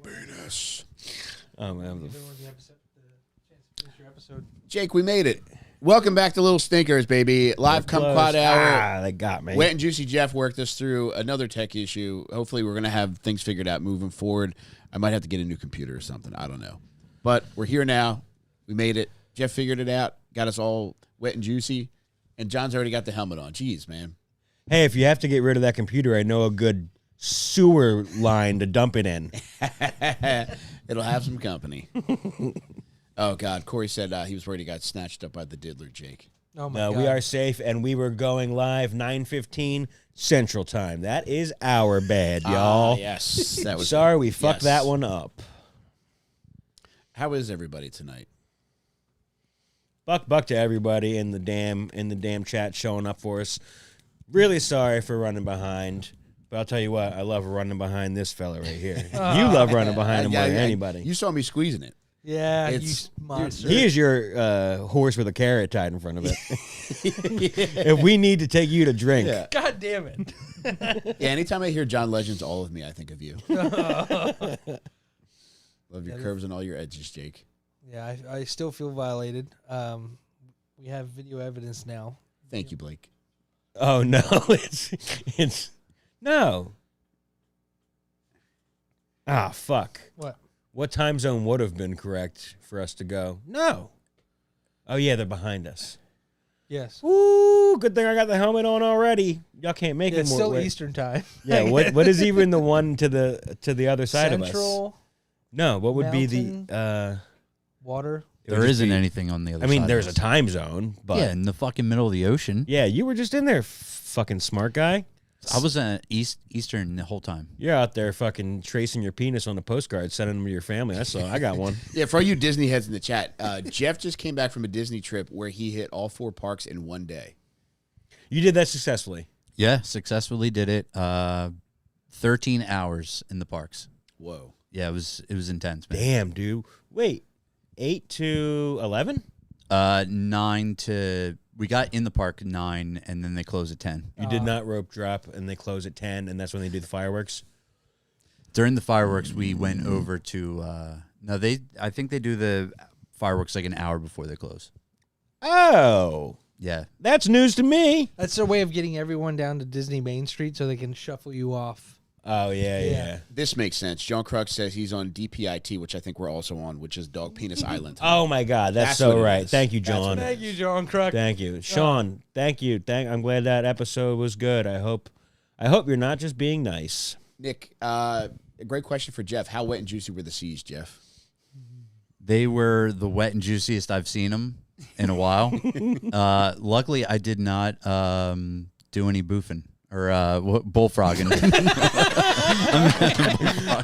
penis. Oh man. Jake, we made it. Welcome back to Little Stinkers, baby. Live Kumquat Hour. They got me. Wet and Juicy Jeff worked us through another tech issue. Hopefully, we're going to have things figured out moving forward. I might have to get a new computer or something. I don't know. But we're here now. We made it. Jeff figured it out. Got us all wet and juicy. And John's already got the helmet on. Jeez, man. Hey, if you have to get rid of that computer, I know a good sewer line to dump it in. It'll have some company. Oh, God. Corey said he was worried he got snatched up by the diddler, Jake. Oh, my No, God. we are safe, and we were going live 9:15 Central Time. That is our bad, y'all. Yes. That was Sorry, we fucked that one up. How is everybody tonight? Buck to everybody in the damn chat showing up for us. Really sorry for running behind. But I'll tell you what, I love running behind this fella right here. You love running behind him more than anybody. You saw me squeezing it. Yeah, you monster. He is your horse with a carrot tied in front of it. If we need to take you to drink. Yeah. God damn it. Yeah, anytime I hear John Legend's All of Me, I think of you. Love your curves and all your edges, Jake. Yeah, I still feel violated. We have video evidence now. Thank you, Blake. Oh, no. It's no. Ah, fuck. What time zone would have been correct for us to go? No. Oh, yeah, they're behind us. Yes. Ooh, good thing I got the helmet on already. Y'all can't make it It's more. still Eastern time. Yeah, what is even the one to the other side of us? Central. No, what would be Mountain, the water? There isn't anything on the other side. I mean, there's of a us. time zone, but Yeah, in the fucking middle of the ocean. yeah, you were just in there, fucking smart guy. I was Eastern the whole time. You're out there fucking tracing your penis on a postcard, sending them to your family. I got one. Yeah, for all you Disney heads in the chat, Jeff just came back from a Disney trip where he hit all 4 parks in one day. You did that successfully. Yeah, successfully did it. 13 hours in the parks. Whoa. Yeah, it was intense, man. Damn, dude. Wait, 8 to 11? 9 to... We got in the park at 9, and then they close at 10. You did not rope drop, and they close at 10, and that's when they do the fireworks? During the fireworks, we went over to... I think they do the fireworks like an hour before they close. Oh. Yeah. That's news to me. That's their way of getting everyone down to Disney Main Street so they can shuffle you off. Oh, yeah. This makes sense. John Kruk says he's on DPIT, which I think we're also on, which is Dog Penis Island. Oh, my God. That's what so it right. is. Thank you, That's John. what it Thank you, John Kruk. Thank you. Sean, thank you. I'm glad that episode was good. I hope you're not just being nice. Nick, a great question for Jeff. How wet and juicy were the seas, Jeff? They were the wet and juiciest I've seen them in a while. Luckily, I did not do any boofing or bullfrogging.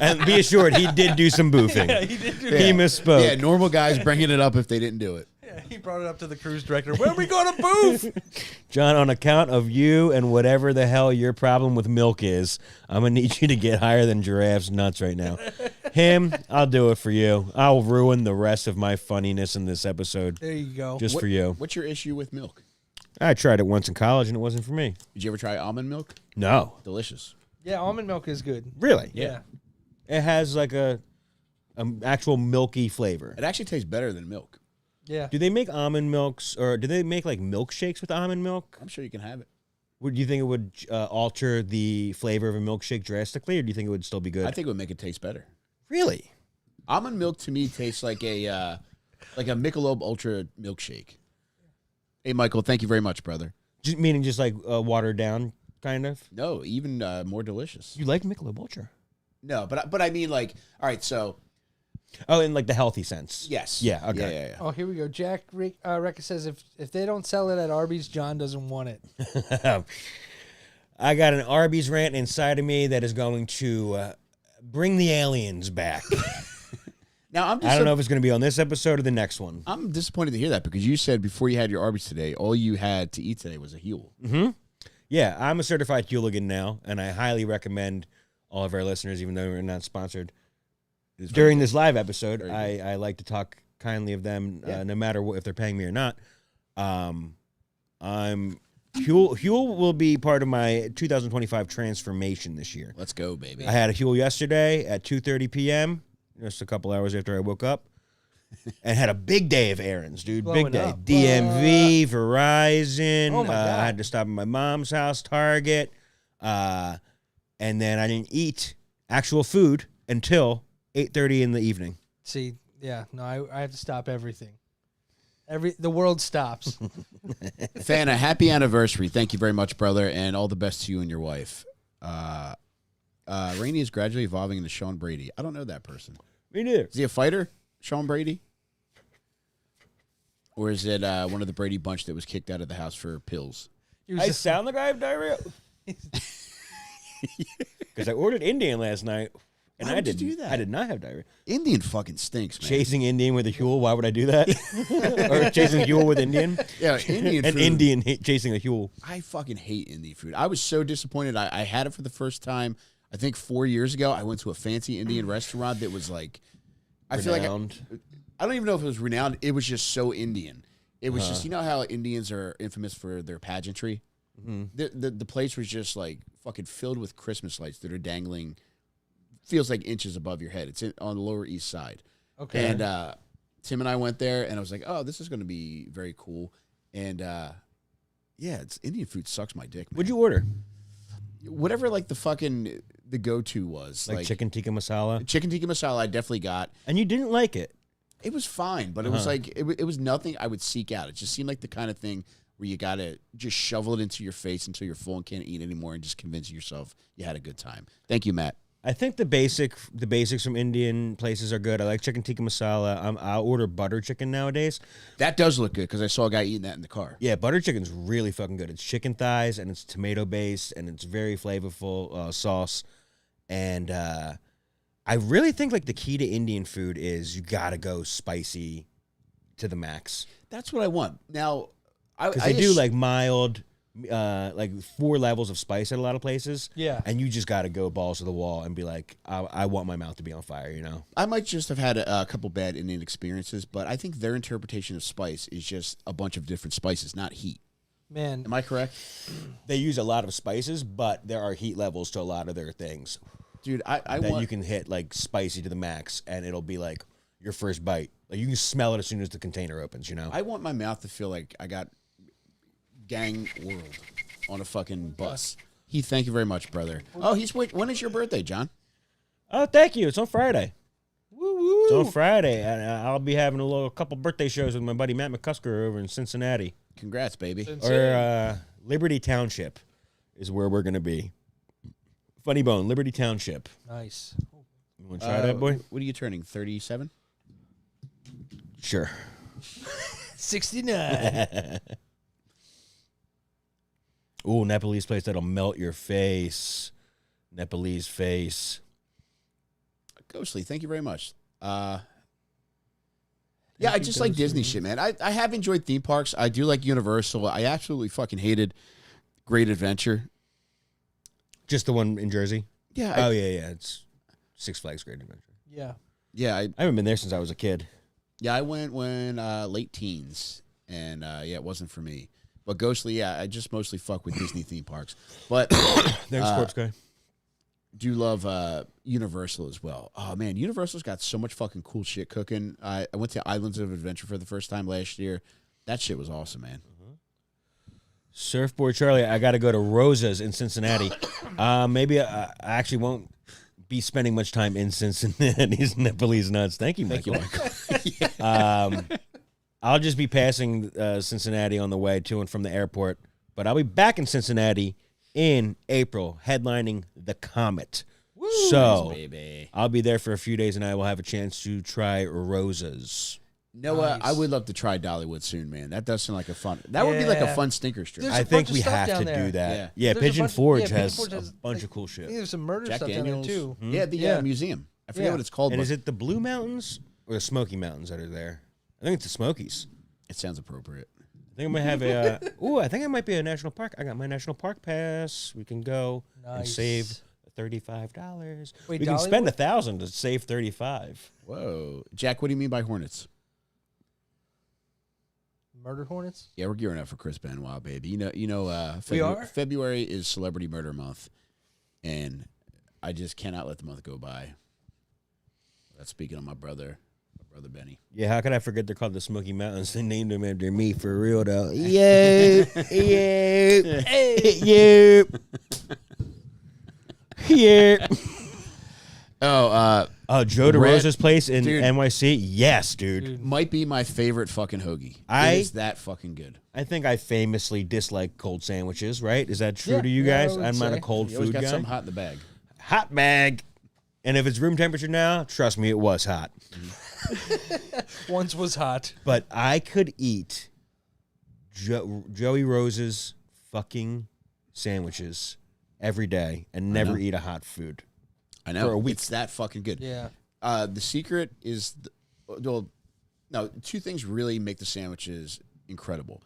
And be assured, he did do some boofing. Yeah, he did do He misspoke. Yeah, normal guys bringing it up if they didn't do it. Yeah, he brought it up to the cruise director. When are we going to boof? John, on account of you and whatever the hell your problem with milk is, I'm going to need you to get higher than Giraffe's nuts right now. Him, I'll do it for you. I'll ruin the rest of my funniness in this episode There you go. just for you. What's your issue with milk? I tried it once in college and it wasn't for me. Did you ever try almond milk? No. Delicious. Yeah, almond milk is good. Really? Yeah. It has like a actual milky flavor. It actually tastes better than milk. Yeah. Do they make almond milks, or do they make like milkshakes with almond milk? I'm sure you can have it. Would you think it would alter the flavor of a milkshake drastically, or do you think it would still be good? I think it would make it taste better. Really? Almond milk to me tastes like a Michelob Ultra milkshake. Hey, Michael, thank you very much, brother. Meaning just like watered down, kind of? No, even more delicious. You like Michelob Ultra? No, but I mean, like, all right, so Oh, in like the healthy sense. yes, Yeah. Okay. yeah. Oh, here we go. Jack Recca says if they don't sell it at Arby's, John doesn't want it. I got an Arby's rant inside of me that is going to bring the aliens back. Now I don't know if it's going to be on this episode or the next one. I'm disappointed to hear that because you said before you had your Arby's today, all you had to eat today was a Huel. Mm-hmm. Yeah, I'm a certified hooligan now, and I highly recommend all of our listeners, even though we're not sponsored. During this live episode, I like to talk kindly of them, no matter if they're paying me or not. I'm Huel will be part of my 2025 transformation this year. Let's go, baby. I had a Huel yesterday at 2:30 p.m., just a couple hours after I woke up, and had a big day of errands, dude. Blowing big day. up. DMV, Verizon. Oh, my God. I had to stop at my mom's house, Target. And then I didn't eat actual food until 8:30 in the evening. See, yeah, no, I have to stop everything. The world stops. Fan, a happy anniversary. Thank you very much, brother, and all the best to you and your wife. Rainey is gradually evolving into Sean Brady. I don't know that person. Me neither. Is he a fighter, Sean Brady? Or is it one of the Brady bunch that was kicked out of the house for pills? I sound like I have diarrhea. Because I ordered Indian last night, and Why I would you didn't. do that? I did not have diarrhea. Indian fucking stinks, man. Chasing Indian with a Huel, why would I do that? Or chasing Huel with Indian? Yeah, Indian An food. Indian chasing a Huel. I fucking hate Indian food. I was so disappointed. I had it for the first time, I think 4 years ago. I went to a fancy Indian restaurant that was like, I feel like I don't even know if it was renowned. It was just so Indian. It was just, you know how Indians are infamous for their pageantry? The place was just like fucking filled with Christmas lights that are dangling, feels like inches above your head. It's on the Lower East Side. Okay. And Tim and I went there, and I was like, oh, this is going to be very cool. And yeah, it's Indian food sucks my dick, man. What'd you order? Whatever, like the go-to was. Like chicken tikka masala? Chicken tikka masala I definitely got. And you didn't like it? It was fine, but it was like, it was nothing I would seek out. It just seemed like the kind of thing where you got to just shovel it into your face until you're full and can't eat anymore and just convince yourself you had a good time. Thank you, Matt. I think the basics from Indian places are good. I like chicken tikka masala. I'll order butter chicken nowadays. That does look good because I saw a guy eating that in the car. Yeah, butter chicken's really fucking good. It's chicken thighs and it's tomato based and it's very flavorful sauce. And I really think like the key to Indian food is you gotta go spicy to the max. That's what I want. Now, Because they do like mild, like 4 levels of spice at a lot of places. Yeah. And you just got to go balls to the wall and be like, I want my mouth to be on fire, you know? I might just have had a couple bad Indian experiences, but I think their interpretation of spice is just a bunch of different spices, not heat. Man, Am I correct? They use a lot of spices, but there are heat levels to a lot of their things. Dude, I that want... you can hit like spicy to the max, and it'll be like your first bite. Like you can smell it as soon as the container opens, you know? I want my mouth to feel like I got gang world on a fucking bus. Heath, thank you very much, brother. Oh, when is your birthday, John? Oh, thank you. It's on Friday. woo-woo. It's on Friday, and I'll be having a couple birthday shows with my buddy Matt McCusker over in Cincinnati. Congrats, baby. Or Liberty Township is where we're going to be. Funny bone, Liberty Township. Nice. You want to try that, boy? What are you turning, 37? Sure. 69. Ooh, Nepalese place that'll melt your face. Nepalese face. Ghostly, thank you very much. Yeah, I just like Disney shit, man. I have enjoyed theme parks. I do like Universal. I absolutely fucking hated Great Adventure. Just the one in Jersey? Yeah. Yeah. It's Six Flags Great Adventure. Yeah. Yeah, I haven't been there since I was a kid. I went when late teens, and yeah, it wasn't for me. But Ghostly, yeah, I just mostly fuck with Disney theme parks. But Thanks, Corpse Guy. do love Universal as well. Oh man, Universal's got so much fucking cool shit cooking. I went to Islands of Adventure for the first time last year. That shit was awesome, man. Surfboard Charlie, I got to go to Rosa's in Cincinnati. Maybe I actually won't be spending much time in Cincinnati's Nepalese nuts. Thank you, Michael. I'll just be passing Cincinnati on the way to and from the airport, but I'll be back in Cincinnati in April, headlining the Comet. Woo, So baby. I'll be there for a few days, and I will have a chance to try Rosa's. Noah, Nice. I would love to try Dollywood soon, man. That does sound like a fun. That would be like a Yeah. fun stinker strip. There's I a think bunch of we stuff have down to there. do that. Yeah. Yeah, There's a Pigeon bunch- Forge yeah, Pigeon has Forge a has, bunch like, of cool I shit. think there's some murder Jack stuff Daniels. down there too. Yeah, the Yeah. museum. I forget Yeah. what it's called. And But is it the Blue Mountains or the Smoky Mountains that are there? I think it's the Smokies. it sounds appropriate. I think I might have a. I think it might be a national park. I got my national park pass. We can go and Nice. save $35. Wait, we can spend Dollywood? $1,000 to save 35. Whoa, Jack, what do you mean by hornets? Murder Hornets? Yeah, we're gearing up for Chris Benoit, baby. We are? February is Celebrity Murder Month, and I just cannot let the month go by. That's speaking of my brother Benny. Yeah, how could I forget they're called the Smoky Mountains? They named them after me for real, though. Yeah, yeah, yeah. Joe DeRosa's place in dude. NYC? Yes, dude. Might be my favorite fucking hoagie. It is that fucking good. I think I famously dislike cold sandwiches, right? Is that true Yeah, to you yeah, I guys? would I'm not a say. cold You always food got guy. something hot in the bag. Hot bag. And if it's room temperature now, trust me, it was hot. Once was hot. But I could eat Joey Rose's fucking sandwiches every day and never eat a hot food. I know. For a week. It's that fucking good. Yeah. The secret is, two things really make the sandwiches incredible.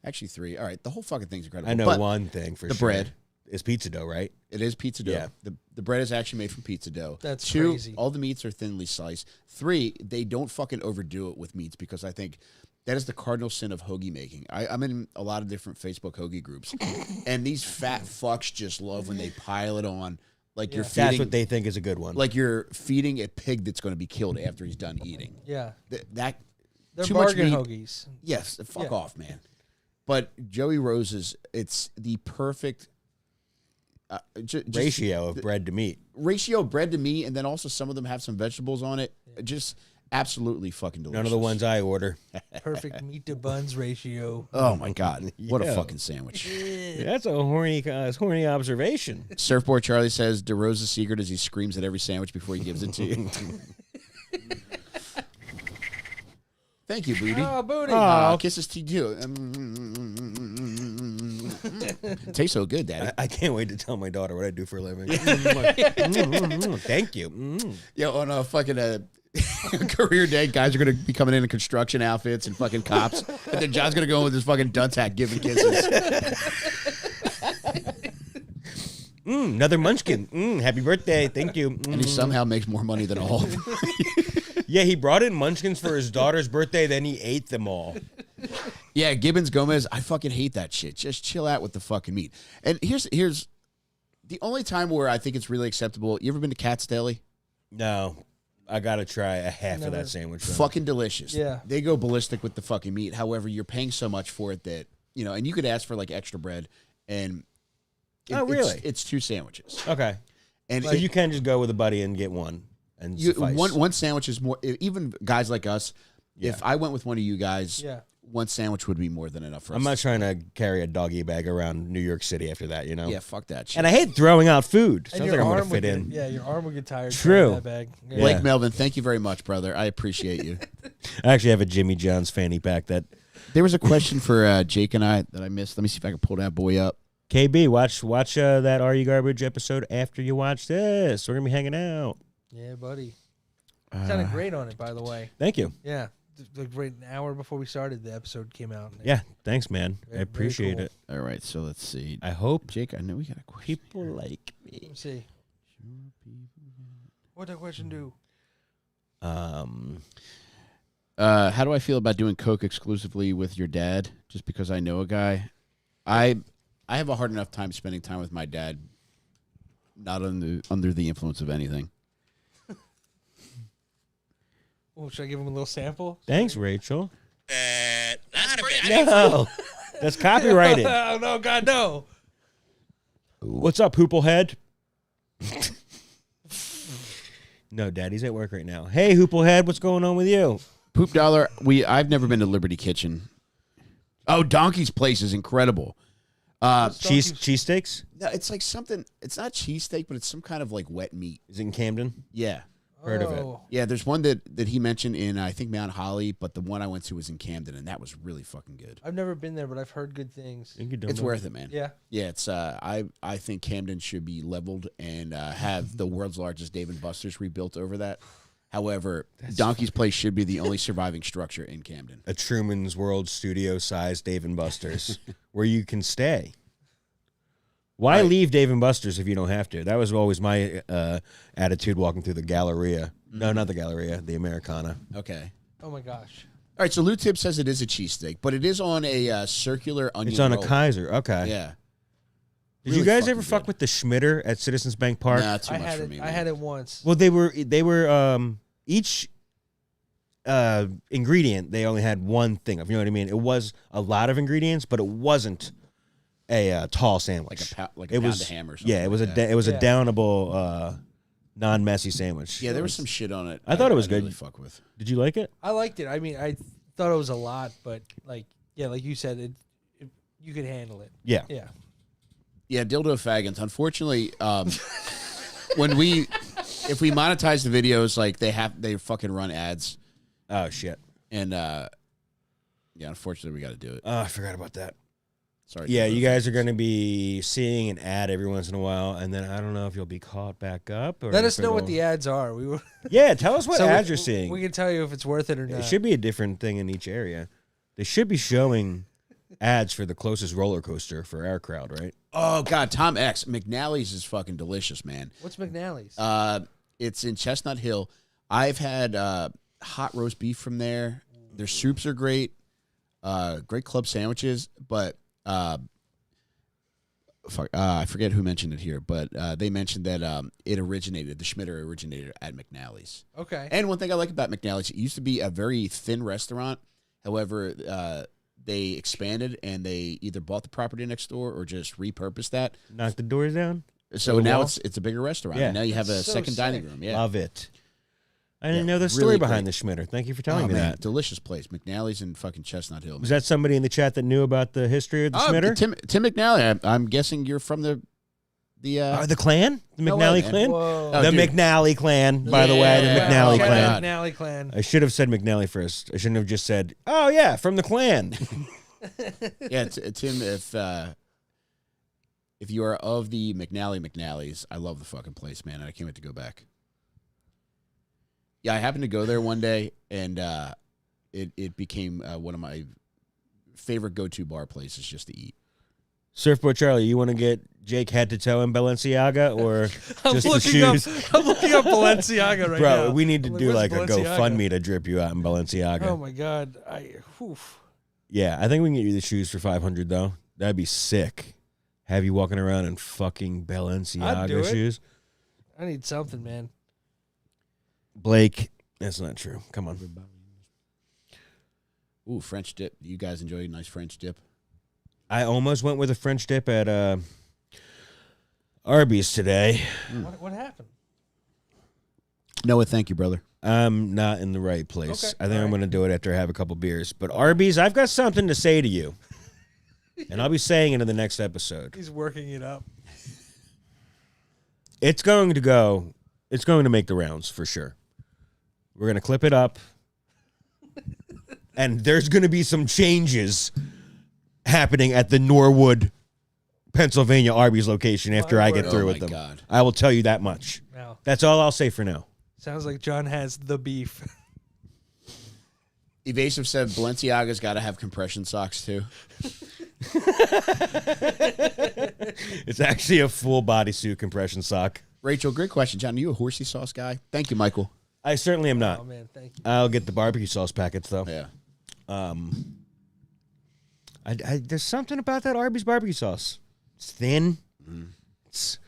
Actually, three. All right, the whole fucking thing's incredible. I know But one thing for the sure. bread. It's pizza dough, right? It is pizza dough. Yeah. The bread is actually made from pizza dough. That's Two, crazy. all the meats are thinly sliced. Three, they don't fucking overdo it with meats because I think that is the cardinal sin of hoagie making. I'm in a lot of different Facebook hoagie groups, and these fat fucks just love when they pile it on like you're feeding. That's what they think is a good one. Like you're feeding a pig that's going to be killed after he's done eating. Yeah. That They're too much bargain meat. hoagies. Yes, fuck Yeah. off, man. But Joey Rose's, it's the perfect ratio of bread to meat. ratio of bread to meat, and then also some of them have some vegetables on it. Just absolutely fucking delicious. None of the ones I order. Perfect meat to buns ratio. Oh my god, what a Yeah. fucking sandwich! That's a horny observation. Surfboard Charlie says DeRosa's secret is he screams at every sandwich before he gives it to you. Thank you, Booty. Oh, booty. Kisses to you. Tastes so good, Daddy. I can't wait to tell my daughter what I do for a living. Thank you. Yeah, on a fucking career day, guys are going to be coming in construction outfits and fucking cops. And then John's going to go in with his fucking dunce hat giving kisses. Another munchkin. Happy birthday. Thank you. And he somehow makes more money than all of them. Yeah, he brought in munchkins for his daughter's birthday, then he ate them all. Yeah, Gibbons Gomez, I fucking hate that shit. Just chill out with the fucking meat. And here's the only time where I think it's really acceptable. You ever been to Cat's Deli? No, I got to try a half of Never. that sandwich. though. Fucking delicious. Yeah. They go ballistic with the fucking meat. However, you're paying so much for it that, and you could ask for like extra bread and Oh, really? It's two sandwiches. Okay. And So you can just go with a buddy and get one. And suffice. one sandwich is more, even guys like us, Yeah. if I went with one of you guys, Yeah. one sandwich would be more than enough for us. I'm not trying to carry a doggy bag around New York City after that, Yeah, fuck that shit. And I hate throwing out food. And Sounds your like I'm going arm to would fit get, in. yeah, your arm would get tired. True. carrying That bag. Yeah. Yeah. Blake Melvin, thank you very much, brother. I appreciate you. I actually have a Jimmy John's fanny pack that There was a question for Jake and I that I missed. Let me see if I can pull that boy up. KB, watch that Are You Garbage episode after you watch this. We're going to be hanging out. Yeah, buddy. Sounded great on it, by the way. Thank you. Yeah. Like right an hour before we started, the episode came out. Yeah, thanks, man. I Very appreciate cool. it. All right, so let's see. I hope Jake, I know we got a question. people like me. Let me see. What'd that question do? How do I feel about doing coke exclusively with your dad? Just because I know a guy, I have a hard enough time spending time with my dad, not under the influence of anything. Oh, should I give him a little sample? Thanks, Rachel. No, that's copyrighted. Oh, no, God, no. What's up, Hooplehead? No, Daddy's at work right now. Hey, Hooplehead, what's going on with you? Poop Dollar, I've never been to Liberty Kitchen. Oh, Donkey's Place is incredible. Cheesesteaks? No, it's like something. It's not cheesesteak, but it's some kind of like wet meat. Is it in Camden? Yeah. Heard of it. Oh. Yeah, there's one that he mentioned in, I think, Mount Holly, but the one I went to was in Camden, and that was really fucking good. I've never been there, but I've heard good things. It's worth it, man. Yeah. Yeah, it's I think Camden should be leveled and have the world's largest Dave & Buster's rebuilt over that. However, Donkey's Place should be the only surviving structure in Camden. A Truman's World studio-sized Dave & Buster's where you can stay. Why leave Dave & Buster's if you don't have to? That was always my attitude walking through the Galleria. No, not the Galleria, the Americana. Okay. Oh, my gosh. All right, so Lou Tip says it is a cheesesteak, but it is on a circular onion It's on roll. a Kaiser. Okay. Yeah. Did Really you guys fucking ever fuck good. with the Schmitter at Citizens Bank Park? Nah, too I much had for it. me. I man. had it once. Well, they were each ingredient they only had one thing of. You know what I mean? It was a lot of ingredients, but it wasn't a tall sandwich. like it a pound was of ham or something. yeah. It was like that. it was Yeah. a downable, non-messy sandwich. Yeah, there was some shit on it. I thought it was didn't good. Really fuck with. Did you like it? I liked it. I mean, I thought it was a lot, but like you said, it you could handle it. Yeah. Yeah. Yeah, dildo faggins. Unfortunately, if we monetize the videos, like they fucking run ads, Oh shit. and yeah, unfortunately, we got to do it. Oh, I forgot about that. Sorry. Yeah, dildo you guys are faggins. going to be seeing an ad every once in a while, and then I don't know if you'll be caught back up. Or Let if us know what it'll- the ads are. We were. Yeah, tell us what So ads you're seeing. We can tell you if it's worth it or not. It should be a different thing in each area. They should be showing ads for the closest roller coaster for our crowd, right? Oh God, Tom X McNally's is fucking delicious, man. What's McNally's? It's in Chestnut Hill. I've had hot roast beef from there. Their soups are great. Great club sandwiches, but I forget who mentioned it here, but they mentioned that the Schmitter originated at McNally's. Okay. And one thing I like about McNally's, it used to be a very thin restaurant. However, they expanded and they either bought the property next door or just repurposed that. Knock the doors down. So the now wall? it's a bigger restaurant. Yeah. And now you have a That's so second dining sick. room. Yeah. Love it. I didn't Yeah, know the story really behind great. the Schmitter. Thank you for telling Oh, me man, that. delicious place. McNally's in fucking Chestnut Hill. Was that somebody in the chat that knew about the history of the Schmitter? Tim McNally. I'm guessing you're from the The clan? The No McNally way, man. clan? Whoa. Oh, The dude. McNally clan, by the way. The Yeah. McNally Oh, my clan. God. McNally clan. I should have said McNally first. I shouldn't have just said, oh, yeah, from the clan. Yeah, Tim. If you are of the McNallys, I love the fucking place, man. And I can't wait to go back. Yeah, I happened to go there one day, and it became one of my favorite go-to bar places just to eat. Surfboard Charlie, you want to get Jake head to toe in Balenciaga or I'm just the looking up. shoes? I'm looking up Balenciaga right now. Bro, we need to I'm do where's like a Balenciaga? GoFundMe to drip you out in Balenciaga. Oh my god! Yeah, I think we can get you the shoes for $500 though. That'd be sick. Have you walking around in fucking I'd do Balenciaga it. shoes? I need something, man. Blake, that's not true. Come on. Ooh, French dip. You guys enjoy a nice French dip? I almost went with a French dip at Arby's today. What happened? Noah, thank you, brother. I'm not in the right place. Okay, I think all I'm right. going to do it after I have a couple beers. But Arby's, I've got something to say to you. And I'll be saying it in the next episode. He's working it up. It's going to make the rounds for sure. We're going to clip it up. And there's going to be some changes happening at the Norwood, Pennsylvania Arby's location after My I get word. through Oh, with my them. God. I will tell you that much. Now That's all I'll say for now. sounds like John has the beef. Evasive said Balenciaga's got to have compression socks too. It's actually a full bodysuit compression sock. Rachel, great question. John, are you a horsey sauce guy? Thank you, Michael. I certainly am Oh not. man, thank you. I'll get the barbecue sauce packets though. Yeah. There's something about that Arby's barbecue sauce. It's thin. It's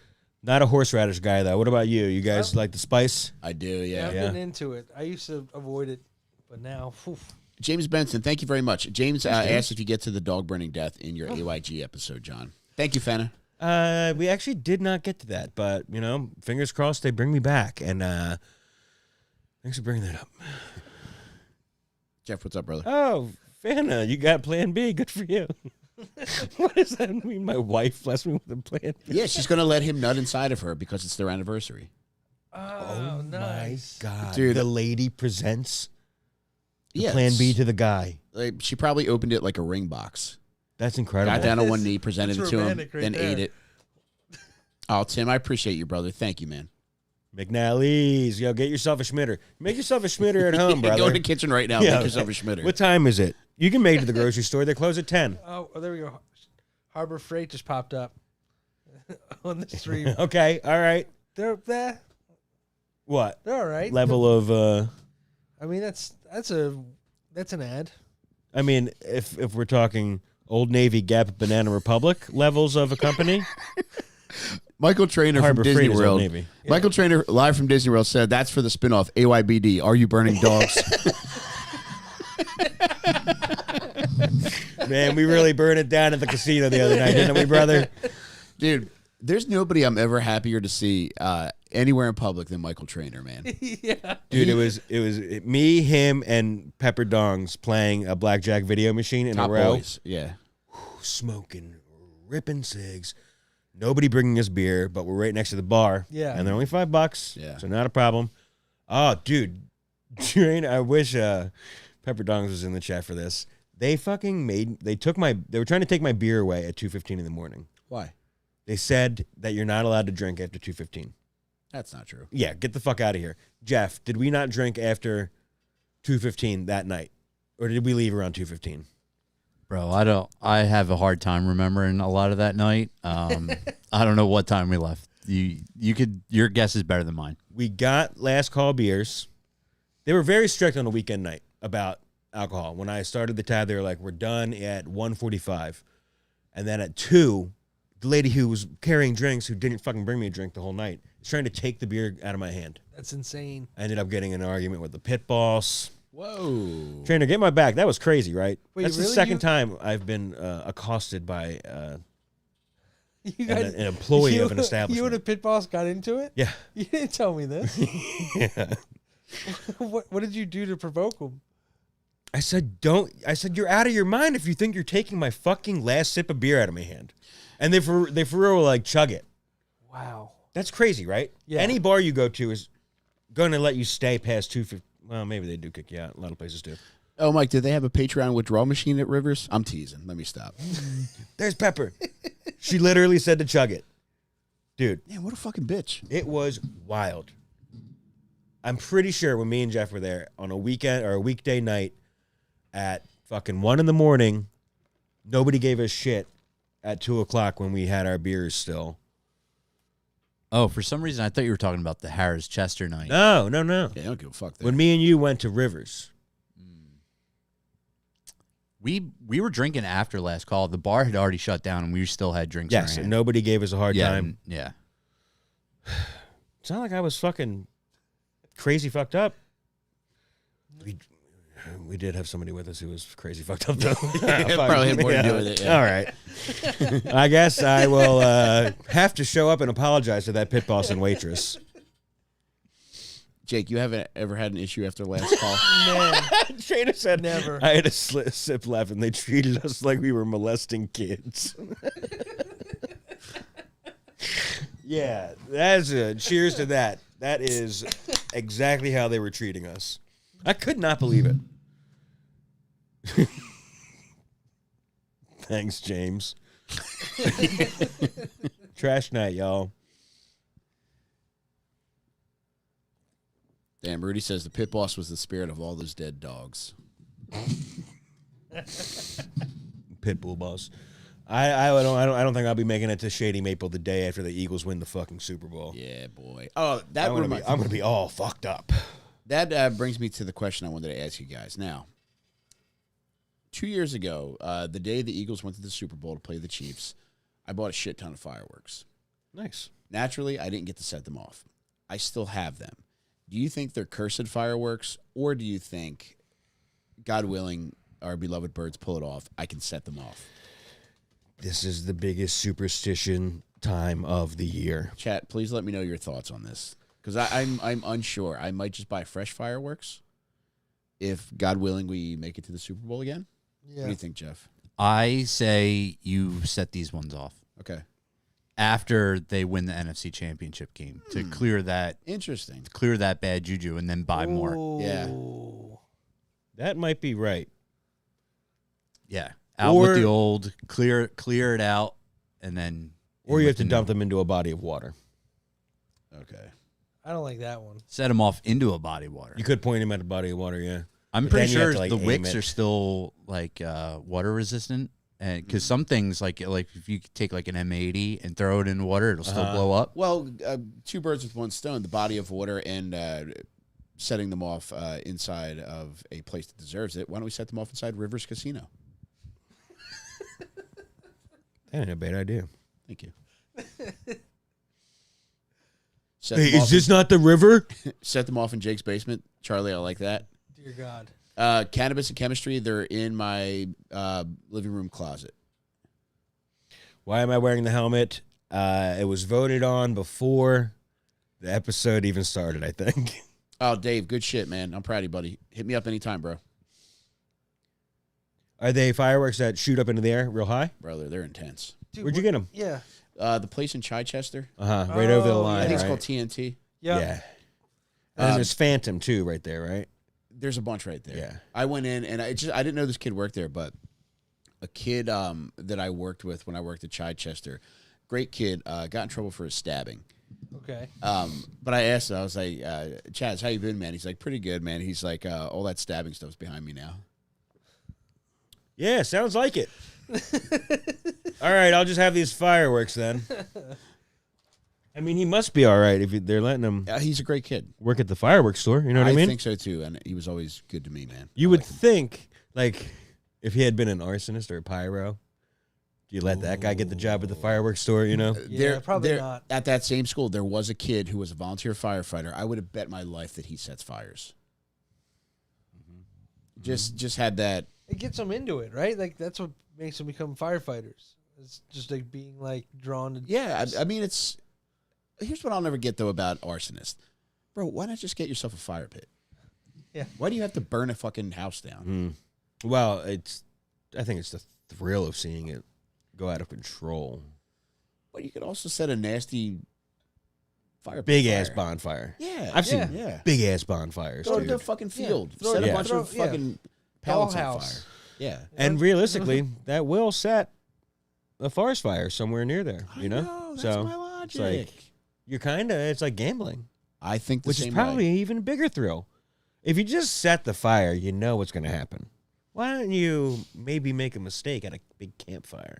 not a horseradish guy though. What about you? You guys like the spice? I do, Yeah, I've yeah. been into it. I used to avoid it, but now, James Benson, thank you very much. James asked if you get to the dog burning death in your AYG episode, John. Thank you, Fenna. We actually did not get to that, but fingers crossed they bring me back. And thanks for bringing that up. Jeff, what's up, brother? Oh, Fana, you got Plan B. Good for you. What does that mean? My wife blessed me with a Plan B. Yeah, she's going to let him nut inside of her because it's their anniversary. oh, nice. My God, Dude. the lady presents the Yeah, Plan B to the guy. like, she probably opened it like a ring box. That's incredible. Got down on one knee, presented That's it to him, romantic right then there. ate it. Oh, Tim, I appreciate you, brother. Thank you, man. McNally's. Yo, get yourself a schmitter. Make yourself a schmitter at home, brother. Go in the kitchen right now. Yeah. Make yourself a schmitter. What time is it? You can make it to the grocery store. They close at 10. Oh, there we go. Harbor Freight just popped up on the stream. Okay, all right. They're What? all right. Level of I mean, that's a That's an ad. I mean, if we're talking Old Navy, Gap, Banana Republic levels of a company, Michael Trainer from Harbor Disney Freight is Old World. Navy. Michael Trainer, live from Disney World, said that's for the spinoff AYBD. Are you burning dogs? Man, we really burned it down at the casino the other night, didn't we, brother? Dude, there's nobody I'm ever happier to see anywhere in public than Michael Trainer, man. Yeah. Dude, it was me, him, and Pepper Dongs playing a blackjack video machine in Top a row. boys. Yeah. Smoking, ripping cigs. Nobody bringing us beer, but we're right next to the bar. Yeah. And they're only $5. Yeah. So not a problem. Oh, dude. Train, I wish Pepper Dongs was in the chat for this. They fucking they were trying to take my beer away at 2:15 in the morning. Why? They said that you're not allowed to drink after 2:15. That's not true. Yeah, get the fuck out of here. Jeff, did we not drink after 2:15 that night? Or did we leave around 2:15? Bro, I have a hard time remembering a lot of that night. I don't know what time we left. Your guess is better than mine. We got last call beers. They were very strict on a weekend night about alcohol. When I started the tab, they were like, we're done at 1:45. And then at 2, the lady who was carrying drinks, who didn't fucking bring me a drink the whole night, was trying to take the beer out of my hand. That's insane. I ended up getting in an argument with the pit boss. Whoa. Trainer, get my back. That was crazy, right? Wait, That's the really? second time I've been accosted by You an employee of an establishment. You and a pit boss got into it? Yeah. You didn't tell me this. Yeah. What did you do to provoke him? I said, you're out of your mind if you think you're taking my fucking last sip of beer out of my hand. And they for real were like, chug it. Wow. That's crazy, right? Yeah. Any bar you go to is going to let you stay past 2:50. Well, maybe they do kick you out. A lot of places do. Oh, Mike, did they have a Patreon withdrawal machine at Rivers? I'm teasing. Let me stop. There's Pepper. She literally said to chug it. Dude, Man, what a fucking bitch. it was wild. I'm pretty sure when me and Jeff were there on a weekend or a weekday night at fucking 1 a.m, nobody gave us shit at 2:00 when we had our beers still. Oh, for some reason, I thought you were talking about the Harris Chester night. No. Yeah, I don't give a fuck there. When me and you went to Rivers. We were drinking after last call. The bar had already shut down, and we still had drinks in our Yes, and hand. nobody gave us a hard time. Yeah. It's not like I was fucking crazy fucked up. We did have somebody with us who was crazy fucked up, though. It probably had more to do with it, yeah. All right. I guess I will have to show up and apologize to that pit boss and waitress. Jake, you haven't ever had an issue after last call? Man, Trainer said Never. I had a sip left, and they treated us like we were molesting kids. Yeah, that's a cheers to that. That is exactly how they were treating us. I could not believe it. Thanks, James. Trash night, y'all. Damn, Rudy says the pit boss was the spirit of all those dead dogs. Pitbull boss. I don't think I'll be making it to Shady Maple the day after the Eagles win the fucking Super Bowl. Yeah, boy. Oh, that I'm gonna be all fucked up. That brings me to the question I wanted to ask you guys. Now, 2 years ago, the day the Eagles went to the Super Bowl to play the Chiefs, I bought a shit ton of fireworks. Nice. Naturally, I didn't get to set them off. I still have them. Do you think they're cursed fireworks, or do you think, God willing, our beloved birds pull it off, I can set them off? This is the biggest superstition time of the year. Chat, please let me know your thoughts on this, because I'm unsure. I might just buy fresh fireworks if, God willing, we make it to the Super Bowl again. yeah. What do you think, Jeff? I say you set these ones off Okay. after they win the NFC Championship game to clear that Interesting. bad juju and then buy more. Yeah. Ooh. That might be right. Yeah. Out with the old, clear it out, and then... Or you have to with the dump new. them into a body of water. Okay. I don't like that one. Set them off into a body of water. You could point them at a body of water, yeah. I'm But pretty then you have sure to, like, the aim wicks it. are still like water resistant, and because some things like if you take like an M80 and throw it in water, it'll still blow up. Well, two birds with one stone: the body of water and setting them off inside of a place that deserves it, why don't we set them off inside Rivers Casino? That ain't a bad idea. Thank you. Hey, is this not the river? Set them off in Jake's basement. Charlie, I like that. Dear God. Cannabis and chemistry, they're in my living room closet. Why am I wearing the helmet? It was voted on before the episode even started, I think. Oh, Dave, good shit, man. I'm proud of you, buddy. Hit me up anytime, bro. Are they fireworks that shoot up into the air real high? Brother, they're intense. Dude, Where'd you get them? Yeah. The place in Chichester. Right over the Oh, line, I think it's right? called TNT. Yeah. Yeah. And then there's Phantom, too, right there, right? There's a bunch right there. Yeah. I went in, and I didn't know this kid worked there, but a kid that I worked with when I worked at Chichester, great kid, got in trouble for a stabbing. Okay. But I asked him, I was like, Chaz, how you been, man? He's like, pretty good, man. He's like, all that stabbing stuff's behind me now. Yeah, sounds like it. All right, I'll just have these fireworks then. I mean, he must be all right if they're letting him He's a great kid. work at the fireworks store. You know what I mean? I think so, too, and he was always good to me, man. You would think, like, if he had been an arsonist or a pyro, do you let that guy get the job at the fireworks store, you know? Yeah, probably not. At that same school, there was a kid who was a volunteer firefighter. I would have bet my life that he sets fires. Just had that. It gets them into it, right? Like, that's what makes them become firefighters. It's just like being, like, drawn to... Yeah, I mean, it's... Here's what I'll never get, though, about arsonists. Bro, why not just get yourself a fire pit? Yeah. Why do you have to burn a fucking house down? Well, I think it's the thrill of seeing it go out of control. Well, you could also set a nasty fire pit Big fire. ass bonfire. Yeah. I've seen Yeah. big ass bonfires, Go to the dude. fucking field. Throw Set it- a bunch of yeah. fucking pallets on fire. Dollhouse. Yeah. And realistically, that will set a forest fire somewhere near there, you know? I know, that's So, my logic. it's like, it's like gambling, I think the which is same probably way. an even bigger thrill. If you just set the fire, you know what's going to happen. Why don't you maybe make a mistake at a big campfire?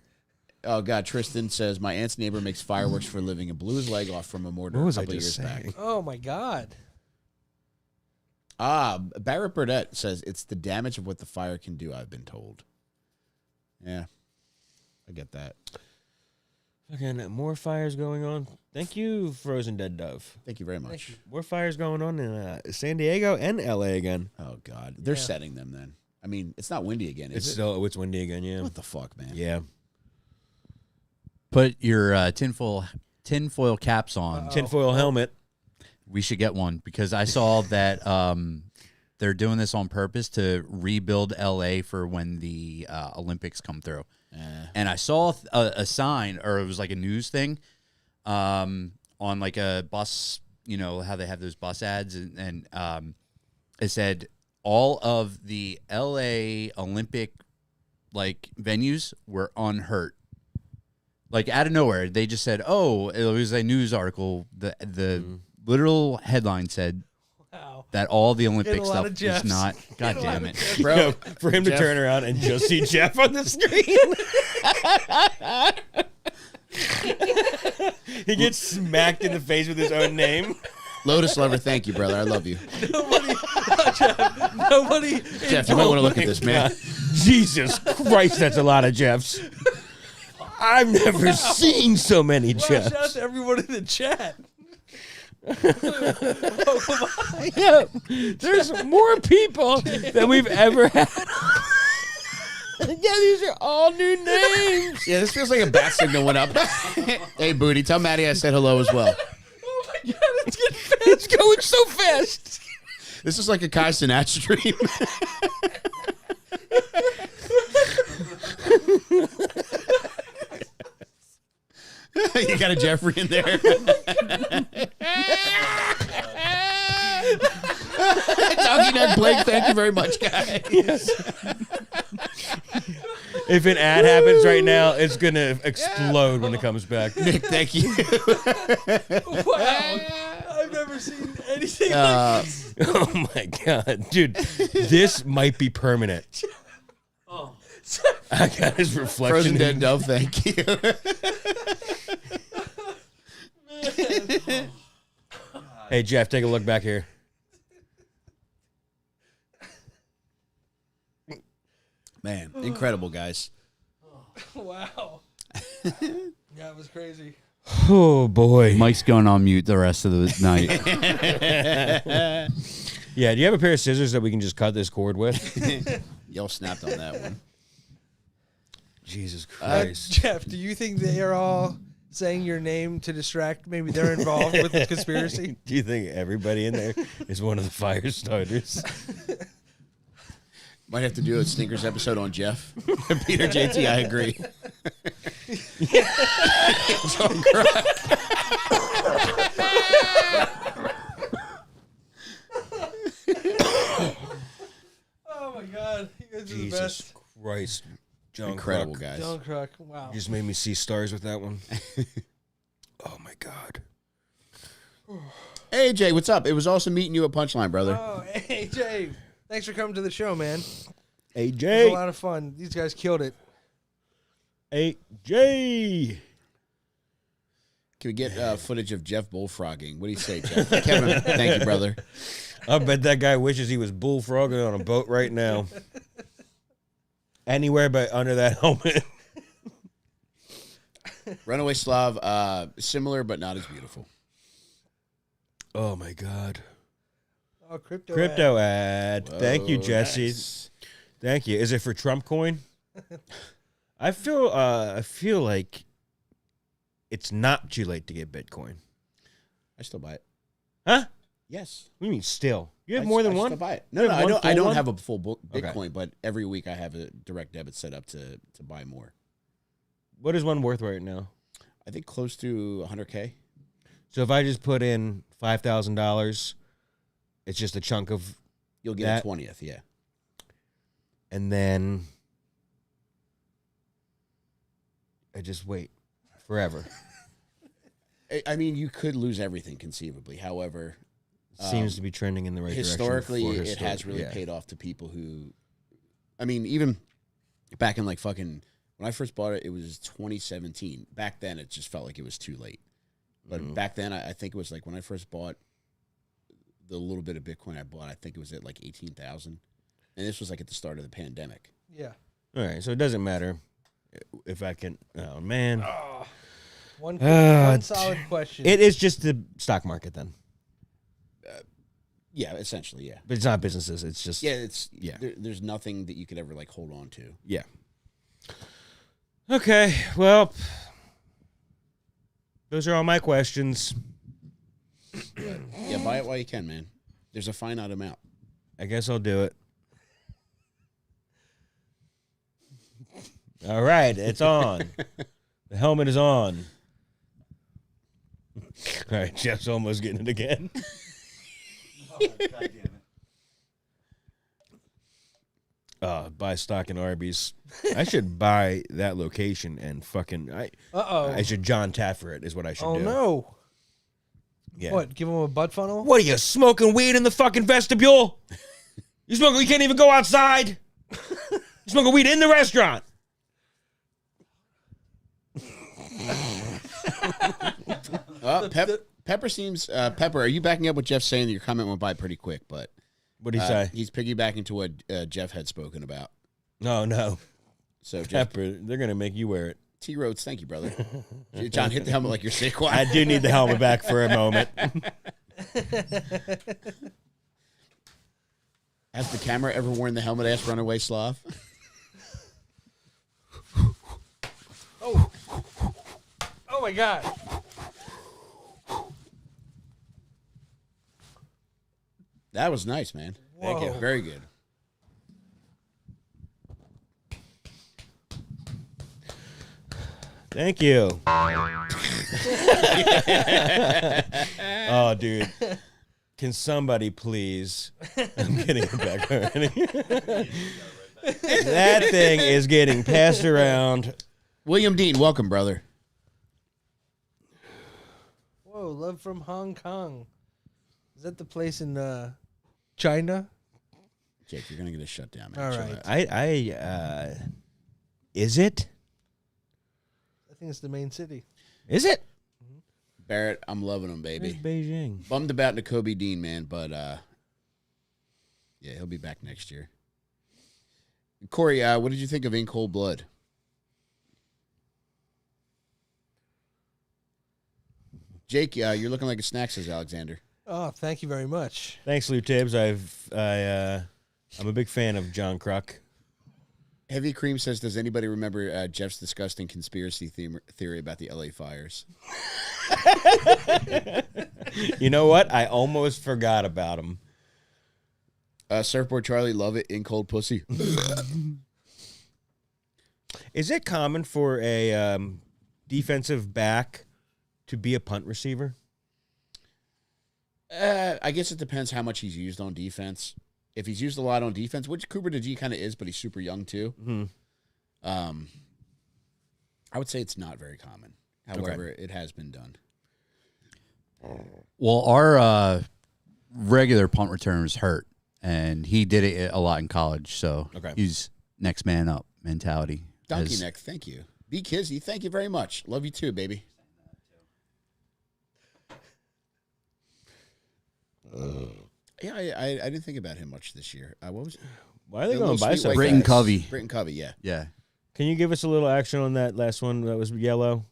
Oh, God. Tristan says, my aunt's neighbor makes fireworks for a living and blew his leg off from a mortar What a was I couple just years back. saying? Oh, my God. Barrett Burdett says, it's the damage of what the fire can do, I've been told. Yeah. I get that. Fucking more fires going on. Thank you, Frozen Dead Dove. Thank you very much. More fires going on in San Diego and LA again. Oh, God. They're Yeah. setting them then. I mean, it's not windy again, It's is it? still it's windy again, yeah. What the fuck, man? Yeah. Put your tinfoil caps on. Tinfoil helmet. We should get one because I saw that they're doing this on purpose to rebuild LA for when the Olympics come through. And I saw a sign, or it was like a news thing, on like a bus. You know how they have those bus ads, and it said all of the LA Olympic like venues were unhurt. Like out of nowhere, they just said, "Oh, it was a news article." The literal headline said Wow. that all the Olympic Get a lot stuff of is Jeffs. not. God Get a lot damn of it! Jeffs. Bro, For him to Jeff- turn around and just see Jeff on the screen. He gets smacked in the face with his own name. Lotus Lover, thank you, brother. I love you. Nobody. Jeff, you might want to look at this, man. Jesus Christ, that's a lot of Jeffs. I've never seen so many Shout out Jeffs. to everyone in the chat. Yeah, there's more people than we've ever had. Yeah, these are all new names. Yeah, this feels like a bat signal went up. Hey, Booty, tell Maddie I said hello as well. Oh my God, it's getting fast. It's going so fast. This is like a Kai Sinatra stream. You got a Jeffrey in there. Doggy Nut Blake, thank you very much, guys. If an ad happens right now, it's gonna explode when it comes back. Nick, thank you. Wow. I've never seen anything like this. Oh my god, dude, this might be permanent. Oh. I got his reflection. Frozen in- Dead Dove, thank you. Hey Jeff, take a look back here. Man, incredible, guys. Wow. Yeah, it was crazy. Oh boy. Mike's going on mute the rest of the night. Yeah, do you have a pair of scissors that we can just cut this cord with? Y'all snapped on that one. Jesus Christ. Jeff, do you think they are all saying your name to distract? Maybe they're involved with the conspiracy? Do you think everybody in there is one of the fire starters? Might have to do a Snickers episode on Jeff. Peter JT, I agree. Oh my God. You guys are the Jesus best. Christ. John Incredible, Kruk. guys. John Kruk. Wow. You just made me see stars with that one. Oh my God. Hey, Jay, what's up? It was awesome meeting you at Punchline, brother. Oh, hey, Jay. Thanks for coming to the show, man. It was a AJ. lot of fun. These guys killed it. AJ. Can we get footage of Jeff bullfrogging? What do you say, Jeff? Kevin, thank you, brother. I bet that guy wishes he was bullfrogging on a boat right now. Anywhere but under that helmet. Runaway Slav, similar but not as beautiful. Oh my God. Oh, crypto. Crypto ad. Thank you, Whoa, Jesse. nice. Thank you. Is it for Trump coin? I feel like it's not too late to get Bitcoin. I still buy it. Huh? Yes. What do you mean still? You have I- more than I one? Still buy it. You No, have I one don't. I full don't one? have a full Okay. Bitcoin, but every week I have a direct debit set up to buy more. What is one worth right now? I think close to 100K. So if I just put in $5,000, it's just a chunk of, You'll get That- a 20th. Yeah. and then I just wait forever. I mean, you could lose everything conceivably. However, Seems to be trending in the right historically, direction. it has really yeah. paid off to people who, I mean, even back in like fucking, when I first bought it, it was 2017. Back then, it just felt like it was too late. But back then, I think it was like when I first bought the little bit of Bitcoin I bought, I think it was at like 18,000. And this was like at the start of the pandemic. Yeah. All right, so it doesn't matter if I can. Oh man, One Ah, solid question. it is just the stock market then, Yeah, essentially, yeah. but it's not businesses. It's just Yeah, it's Yeah. There's nothing that you could ever like hold on to. yeah. Okay, well, those are all my questions. Yeah, buy it while you can, man. There's a finite amount. I guess I'll do it. All right, it's on. The helmet is on. All right, Jeff's almost getting it again. Buy stock in Arby's. I should buy that location and fucking. Uh-oh. I should John Taffer it is what I should Oh, do. no. Yeah. What, give him a butt funnel? What are you smoking weed in the fucking vestibule? You smoking? You can't even go outside. You smoking weed in the restaurant. Pepper seems Pepper. Are you backing up what Jeff's saying? That your comment went by pretty quick, but What do you say? he's piggybacking to what Jeff had spoken about. No. So Jeff, Pepper, they're gonna make you wear it. T Rhodes, thank you, brother. John, hit the helmet like you're sick. I do need the helmet back for a moment. Has the camera ever worn the helmet? Ass runaway Slav. Oh. Oh, my God. That was nice, man. Thank you. Whoa. Very good. Thank you. Oh, dude. Can somebody please? I'm getting it back already. That thing is getting passed around. William Dean, welcome, brother. Whoa, love from Hong Kong. Is that the place in China? Jake, you're gonna get a shutdown, man. All Chill right. out. Is it? I think it's the main city. Is it? Barrett, I'm loving him, Where's baby. Beijing? Bummed about N'Kobe Dean, man, but yeah, he'll be back next year. Corey, what did you think of In Cold Blood? Jake, you're looking like a snack, says Alexander. Oh, thank you very much. Thanks, Lou Tibbs. I'm a big fan of John Kruk. Heavy Cream says, does anybody remember Jeff's disgusting conspiracy theory about the LA fires? You know what? I almost forgot about him. Surfboard Charlie, love it. In Cold Pussy. Is it common for a defensive back to be a punt receiver? I guess it depends how much he's used on defense. If he's used a lot on defense, which Cooper DeG kind of is, but he's super young too. Mm-hmm. I would say it's not very common. However, it has been done. Well, our regular punt returners hurt, and he did it a lot in college. So he's next man up mentality. Donkey neck, thank you. B Kizzy, thank you very much. Love you too, baby. Yeah, I didn't think about him much this year. What was it? Why are they going by so Britton fast? Covey. Britton Covey, yeah. Yeah. Can you give us a little action on that last one that was yellow?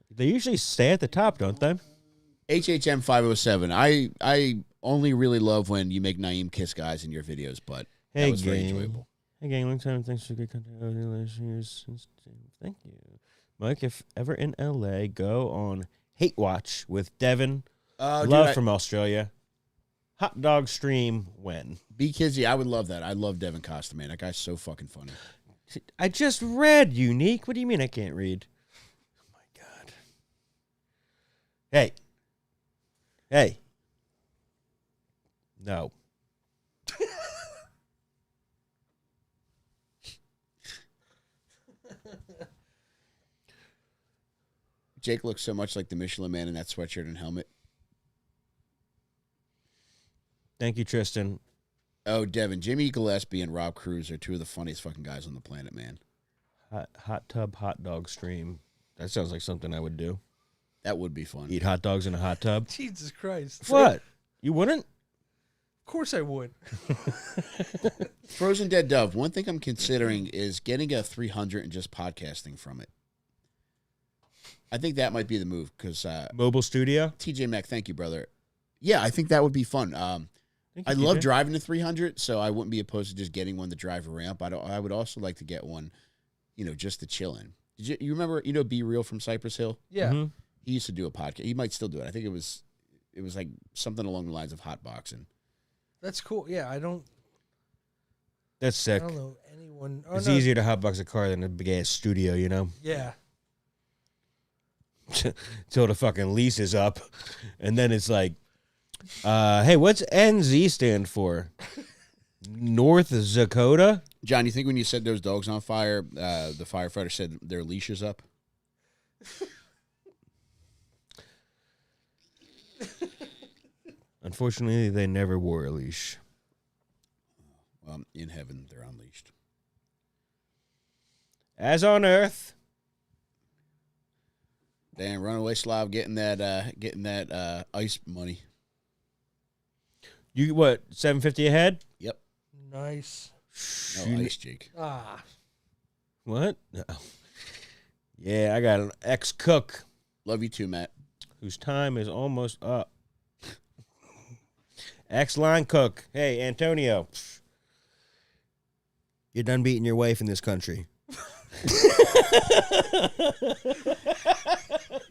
They usually stay at the top, don't they? HHM 507. I only really love when you make Naeem kiss guys in your videos, but that was very enjoyable. Hey, gang. Long time. Thanks for good content over the last years. Thank you. Mike, if ever in LA, go on Hate Watch with Devin. Love from Australia. Hot dog stream when? B Kizzy, I would love that. I love Devin Costa, man. That guy's so fucking funny. I just read Unique. What do you mean I can't read? Oh my god. Hey. No. Jake looks so much like the Michelin Man in that sweatshirt and helmet. Thank you, Tristan. Oh, Devin, Jimmy Gillespie and Rob Cruz are two of the funniest fucking guys on the planet, man. Hot tub hot dog stream. That sounds like something I would do. That would be fun. Eat hot dogs in a hot tub. Jesus Christ. What? You wouldn't? Of course I would. Frozen Dead Dove. One thing I'm considering is getting a 300 and just podcasting from it. I think that might be the move because Mobile studio. TJ Mack, thank you, brother. Yeah, I think that would be fun. I love driving the 300, so I wouldn't be opposed to just getting one to drive around. But I would also like to get one, just to chill in. You remember, Be Real from Cypress Hill? Yeah. Mm-hmm. He used to do a podcast. He might still do it. I think it was like something along the lines of hotboxing. That's cool. Yeah, That's sick. I don't know anyone. Oh, It's no. easier to hotbox a car than a big ass studio, Yeah. Till the fucking lease is up, and then it's like, hey, what's NZ stand for? North Dakota? John, you think when you set those dogs on fire, the firefighter said their leash is up? Unfortunately, they never wore a leash. Well, in heaven, they're unleashed. As on Earth. Damn, Runaway Slav getting that ice money. You what? $750 a head? Yep. Nice. No ice, Jake. Ah. What? No. Yeah, I got an ex-cook Love you too, Matt. whose time is almost up. Ex-line cook. Hey, Antonio. You're done beating your wife in this country.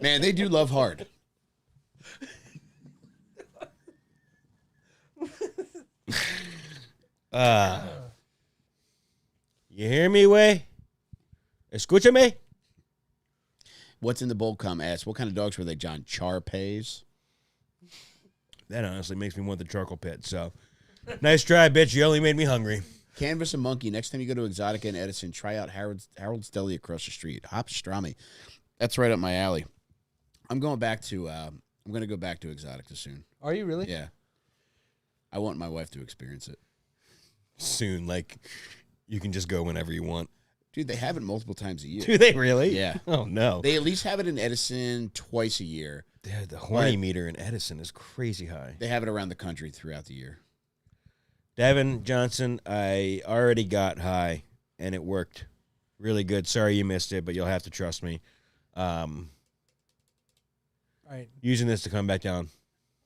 Man, they do love hard. You hear me, Way? Escúchame? What's in the bowl? Come ask. What kind of dogs were they, John? Charpays? That honestly makes me want the charcoal pit, so. Nice try, bitch. You only made me hungry. Canvas and Monkey. Next time you go to Exotica in Edison, try out Harold's Deli across the street. Hop Strami. That's right up my alley. I'm going to go back to Exotica soon. Are you really? Yeah. I want my wife to experience it. Soon, like, you can just go whenever you want. Dude, they have it multiple times a year. Do they really? Yeah. Oh, no. They at least have it in Edison twice a year. Dude, the horny meter in Edison is crazy high. They have it around the country throughout the year. Devin Johnson, I already got high, and it worked really good. Sorry you missed it, but you'll have to trust me. All right. Using this to come back down.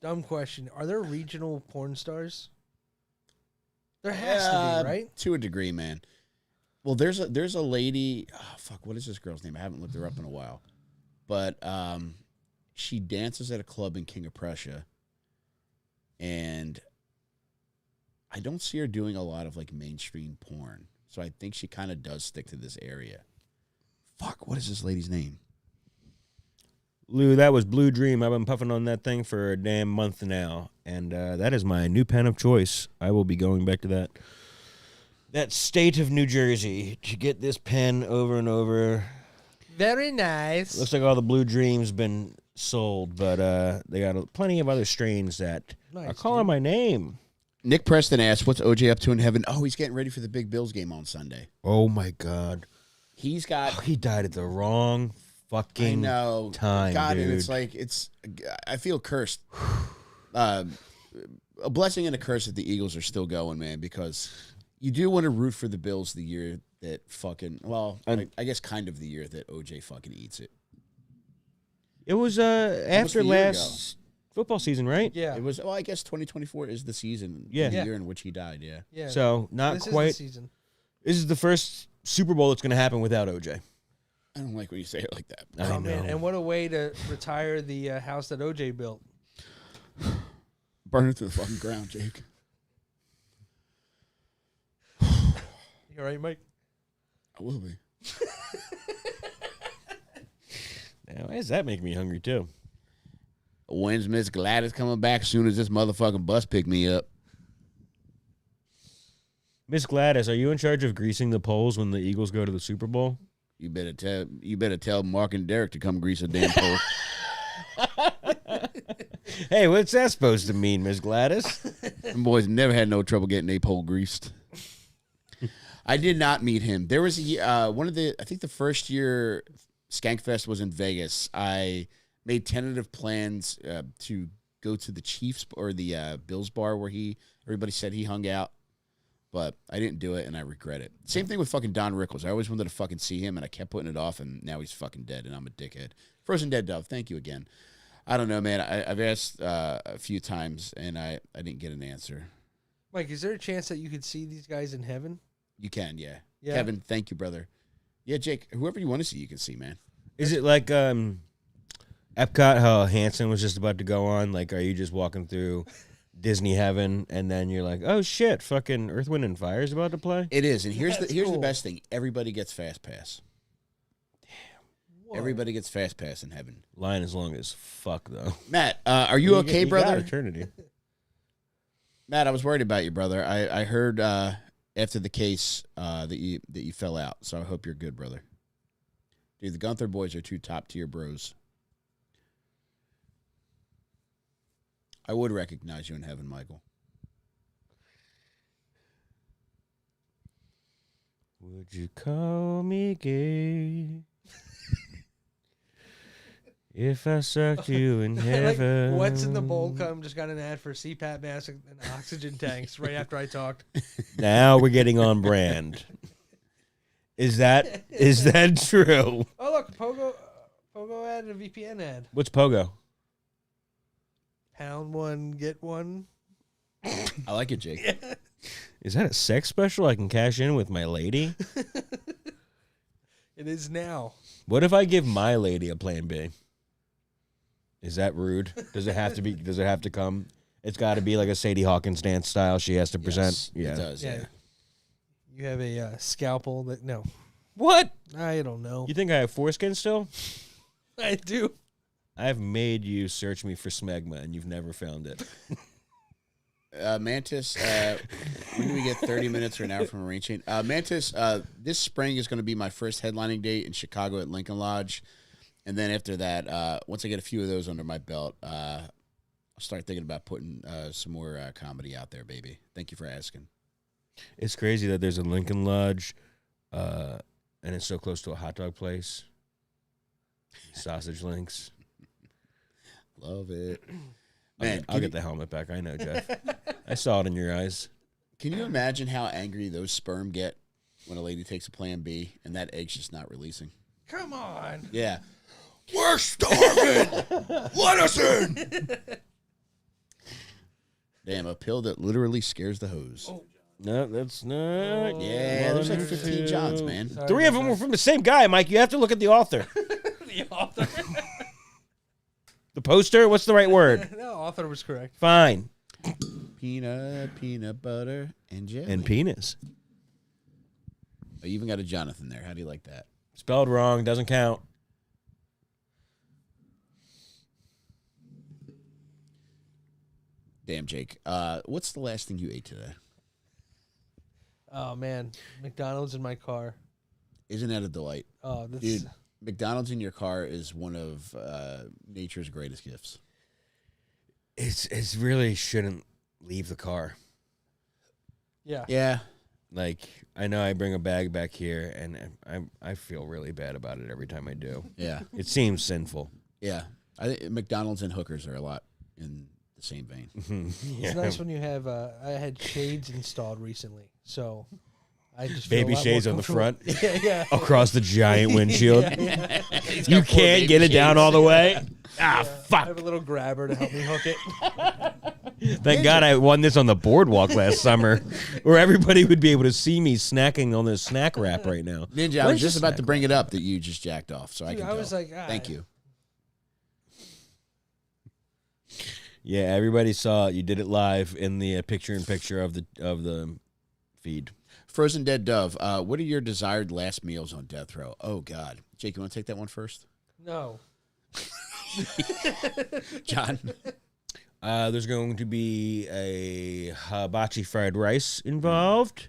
Dumb question. Are there regional porn stars? There has to be, right? To a degree, man. Well, there's a lady. Oh, fuck, what is this girl's name? I haven't looked her up in a while, but she dances at a club in King of Prussia, and I don't see her doing a lot of like mainstream porn. So I think she kind of does stick to this area. Fuck, what is this lady's name? Lou, that was Blue Dream. I've been puffing on that thing for a damn month now, and that is my new pen of choice. I will be going back to that state of New Jersey to get this pen over and over. Very nice. Looks like all the Blue Dreams been sold, but they got plenty of other strains that are calling my name. Nick Preston asked, "What's OJ up to in heaven?" Oh, he's getting ready for the big Bills game on Sunday. Oh my God, He died at the wrong fucking time, God, dude. and it's like I feel cursed. A blessing and a curse that the Eagles are still going, man, because you do want to root for the Bills the year that fucking I guess kind of the year that OJ fucking eats it. It was after last football season, right? Yeah. It was. Well, I guess 2024 is the season. Yeah. The year in which he died. Yeah. Yeah. So not this quite. Is the season. This is the first Super Bowl that's going to happen without OJ. I don't like when you say it like that. I know. Man, and what a way to retire the house that OJ built. Burn it to the fucking ground, Jake. You all right, Mike? I will be. Now, why does that make me hungry too? When's Miss Gladys coming back? As soon as this motherfucking bus pick me up. Miss Gladys, are you in charge of greasing the poles when the Eagles go to the Super Bowl? You better tell Mark and Derek to come grease a damn pole. Hey, what's that supposed to mean, Miss Gladys? Them boys never had no trouble getting a pole greased. I did not meet him. There was I think the first year Skankfest was in Vegas. I made tentative plans to go to the Chiefs or the Bills bar where everybody said he hung out. But I didn't do it, and I regret it. Same thing with fucking Don Rickles. I always wanted to fucking see him, and I kept putting it off, and now he's fucking dead, and I'm a dickhead. Frozen Dead Dove, thank you again. I don't know, man. I've asked a few times, and I didn't get an answer. Mike, is there a chance that you could see these guys in heaven? You can, yeah. Yeah. Kevin, thank you, brother. Yeah, Jake, whoever you want to see, you can see, man. Is it like Epcot, how Hanson was just about to go on? Like, are you just walking through Disney heaven, and then you're like, oh shit, fucking Earth, Wind, and Fire is about to play? It is, and here's That's the cool. best thing. Everybody gets Fast Pass. Whoa. Everybody gets Fast Pass in heaven. Line as long as fuck, though. Matt, are you okay, you got brother? eternity. Matt, I was worried about you, brother. I heard after the case that you fell out, so I hope you're good, brother. Dude, the Gunther boys are two top-tier bros. I would recognize you in heaven, Michael. Would you call me gay if I sucked you in heaven? Like, what's in the bowl come? Just got an ad for CPAP masks and oxygen tanks right after I talked. Now we're getting on brand. Is that true? Oh, look, Pogo ad and a VPN ad. What's Pogo? Pound one, get one. I like it, Jake. Yeah. Is that a sex special I can cash in with my lady? It is now. What if I give my lady a plan B? Is that rude? Does it have to be? Does it have to come? It's got to be like a Sadie Hawkins dance style. She has to present. Yes, it does. Yeah. You have a scalpel that, no. What? I don't know. You think I have foreskin still? I do. I've made you search me for smegma, and you've never found it. Mantis, when do we get 30 minutes or an hour from arranging? Mantis, this spring is going to be my first headlining date in Chicago at Lincoln Lodge. And then after that, once I get a few of those under my belt, I'll start thinking about putting some more comedy out there, baby. Thank you for asking. It's crazy that there's a Lincoln Lodge, and it's so close to a hot dog place. Sausage links. Love it. Man, I'll get the helmet back. I know, Jeff. I saw it in your eyes. Can you imagine how angry those sperm get when a lady takes a Plan B and that egg's just not releasing? Come on. Yeah. We're starving. Let us in. Damn, a pill that literally scares the hose. Oh. No, that's not. Yeah, there's like 15 Johns, man. Sorry 3 of about them were from the same guy, Mike. You have to look at the author. that. The author. The poster? What's the right word? No, author was correct. Fine. Peanut butter, and jelly. And penis. Oh, you even got a Jonathan there. How do you like that? Spelled wrong. Doesn't count. Damn, Jake. What's the last thing you ate today? Oh man, McDonald's in my car. Isn't that a delight? Oh, that's Dude, McDonald's in your car is one of nature's greatest gifts. It's really shouldn't leave the car. yeah. Yeah. Like, I know I bring a bag back here, and I feel really bad about it every time I do. Yeah. It seems sinful. Yeah. I think McDonald's and hookers are a lot in the same vein. It's nice when you have. I had shades installed recently, so I just feel Baby a lot shades more on the comfortable. front. Yeah. Across the giant windshield. You got 4 can't baby get it down shades. all the way. I Fuck. have a little grabber to help me hook it. Thank God I won this on the boardwalk last summer, where everybody would be able to see me snacking on this snack wrap right now. Ninja, I Where's was just the about snack to bring it up that you just jacked off, so I Dude, can I tell. was like, Thank you. Yeah, everybody saw it. You did it live in the picture-in-picture of the feed. Frozen Dead Dove, what are your desired last meals on death row? Oh, God. Jake, you want to take that one first? No. John? There's going to be a hibachi fried rice involved.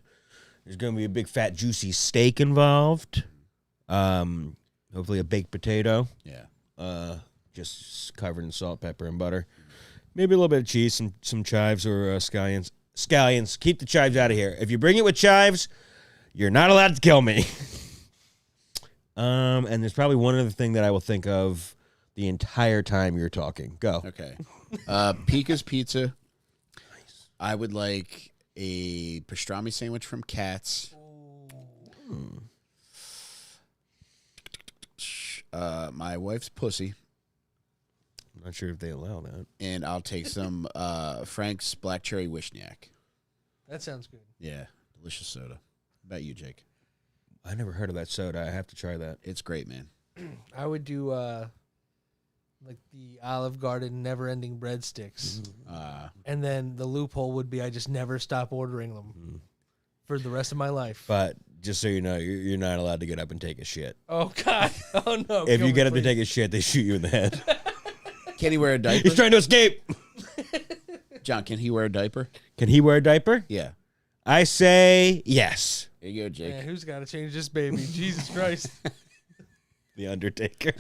There's going to be a big fat juicy steak involved. Hopefully a baked potato. Yeah. Just covered in salt, pepper, and butter. Maybe a little bit of cheese, some chives or scallions. Scallions. Keep the chives out of here. If you bring it with chives, you're not allowed to kill me. And there's probably one other thing that I will think of the entire time you're talking. Go. Okay. Pika's Pizza. Nice. I would like a pastrami sandwich from Katz. My wife's pussy. I'm not sure if they allow that. And I'll take some Frank's Black Cherry Wishniak. That sounds good. Yeah. Delicious soda. How about you, Jake? I never heard of that soda. I have to try that. It's great, man. I would do like the Olive Garden never-ending breadsticks, and then the loophole would be I just never stop ordering them for the rest of my life. But just so you know, you're not allowed to get up and take a shit. Oh God! Oh no! If Kill you me, get up to please. take a shit, they shoot you in the head. Can he wear a diaper? He's trying to escape. John, can he wear a diaper? Can he wear a diaper? Yeah. I say yes. Here you go, Jake. Man, who's got to change this baby? Jesus Christ! The Undertaker.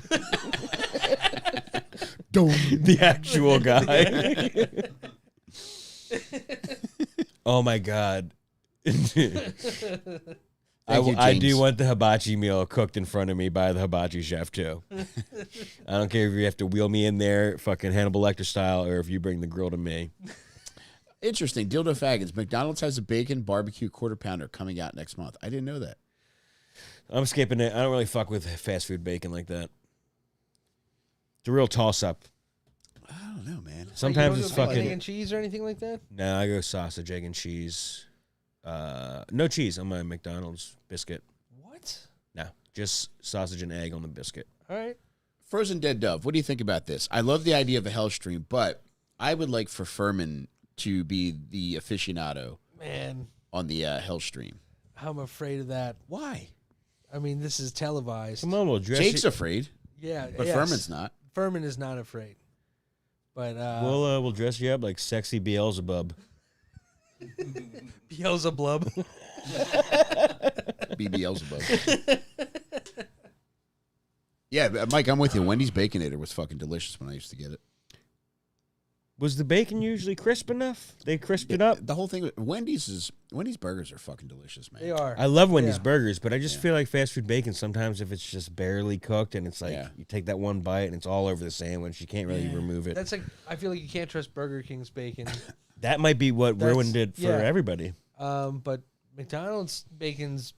The actual guy. Oh my God. I do want the hibachi meal cooked in front of me by the hibachi chef too. I don't care if you have to wheel me in there, fucking Hannibal Lecter style, or if you bring the grill to me. Interesting. Dildo Faggots. McDonald's has a bacon barbecue quarter pounder coming out next month. I didn't know that. I'm skipping it. I don't really fuck with fast food bacon like that. It's a real toss up. I don't know, man. Sometimes You it's don't do egg fucking. and cheese or anything like that. No, I go sausage, egg, and cheese. No cheese on my McDonald's biscuit. What? No, just sausage and egg on the biscuit. All right. Frozen Dead Dove. What do you think about this? I love the idea of a hell stream, but I would like for Furman to be the aficionado Man, on the hell stream. I'm afraid of that. Why? I mean, this is televised. Come on, we'll dress Jake's you. afraid, Yeah, but yes. Furman's not. Furman is not afraid. But We'll dress you up like sexy Beelzebub. Beelzebub. BBLzebub. Yeah, Mike, I'm with you. Wendy's Baconator was fucking delicious when I used to get it. Was the bacon usually crisp enough? They crisped it up. The whole thing, Wendy's burgers are fucking delicious, man. They are. I love Wendy's Yeah. burgers, but I just feel like fast food bacon sometimes if it's just barely cooked and it's like Yeah. you take that one bite and it's all over the sandwich, you can't really remove it. That's like I feel like you can't trust Burger King's bacon. That might be what That's- ruined it for yeah. everybody. But McDonald's bacon's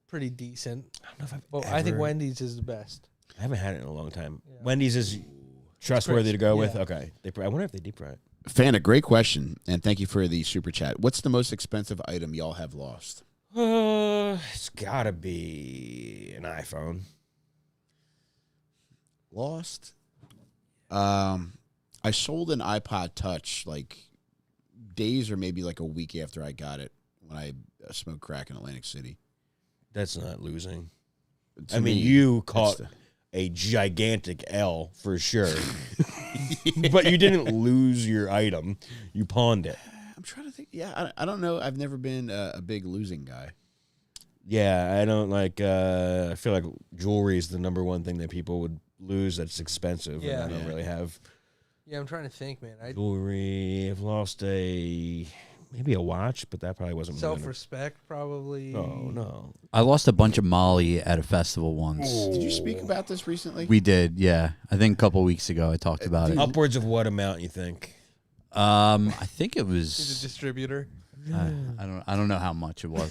pretty decent. I don't know if I've Well, ever, I think Wendy's is the best. I haven't had it in a long time. Yeah. Wendy's is trustworthy to go with. Yeah. Okay, I wonder if they deep fry it. Fana, great question, and thank you for the super chat. What's the most expensive item y'all have lost? It's gotta be an iPhone. Lost? I sold an iPod Touch like days or maybe like a week after I got it when I smoked crack in Atlantic City. That's not losing. To I mean, me, you that's caught a gigantic L for sure, but you didn't lose your item. You pawned it. I'm trying to think. Yeah, I don't know. I've never been a big losing guy. Yeah, I don't like. I feel like jewelry is the number one thing that people would lose. That's expensive. Yeah. And I don't really have Yeah, I'm trying to think, man. jewelry. I've lost maybe a watch, but that probably wasn't Self-respect, probably. Oh no. I lost a bunch of Molly at a festival once. Did you speak about this recently? We did, yeah. I think a couple weeks ago I talked about it. Upwards of what amount you think? I think it He's a was. distributor. I don't know how much it was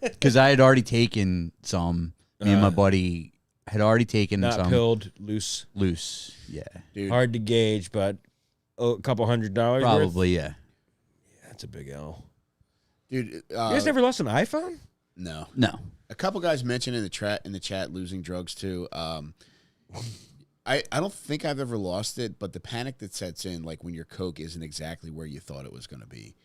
because I had already taken some. Me and my buddy had already taken Not some pilled, loose. loose. Yeah, Dude, Hard to gauge, but a couple $100. probably. Yeah, That's a big L. dude. You guys never lost an iPhone? No. no. A couple guys mentioned in the chat losing drugs too. I don't think I've ever lost it, but the panic that sets in, like when your coke isn't exactly where you thought it was going to be,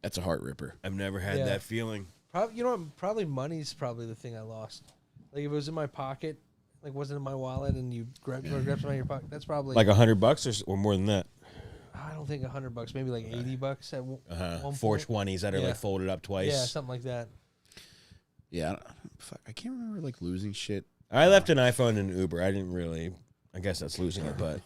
that's a heart ripper. I've never had Yeah. that feeling. Probably, you know what? Probably money's probably the thing I lost. Like if it was in my pocket, like wasn't in my wallet, and you grab something out of your pocket. That's probably Like $100 or more than that. I don't think $100, maybe like $80 at one Four point. 20s that are Yeah. like folded up twice. Yeah, something like that. Yeah, I can't remember like losing shit. I left an iPhone in Uber. I didn't really. I guess that's losing it, but It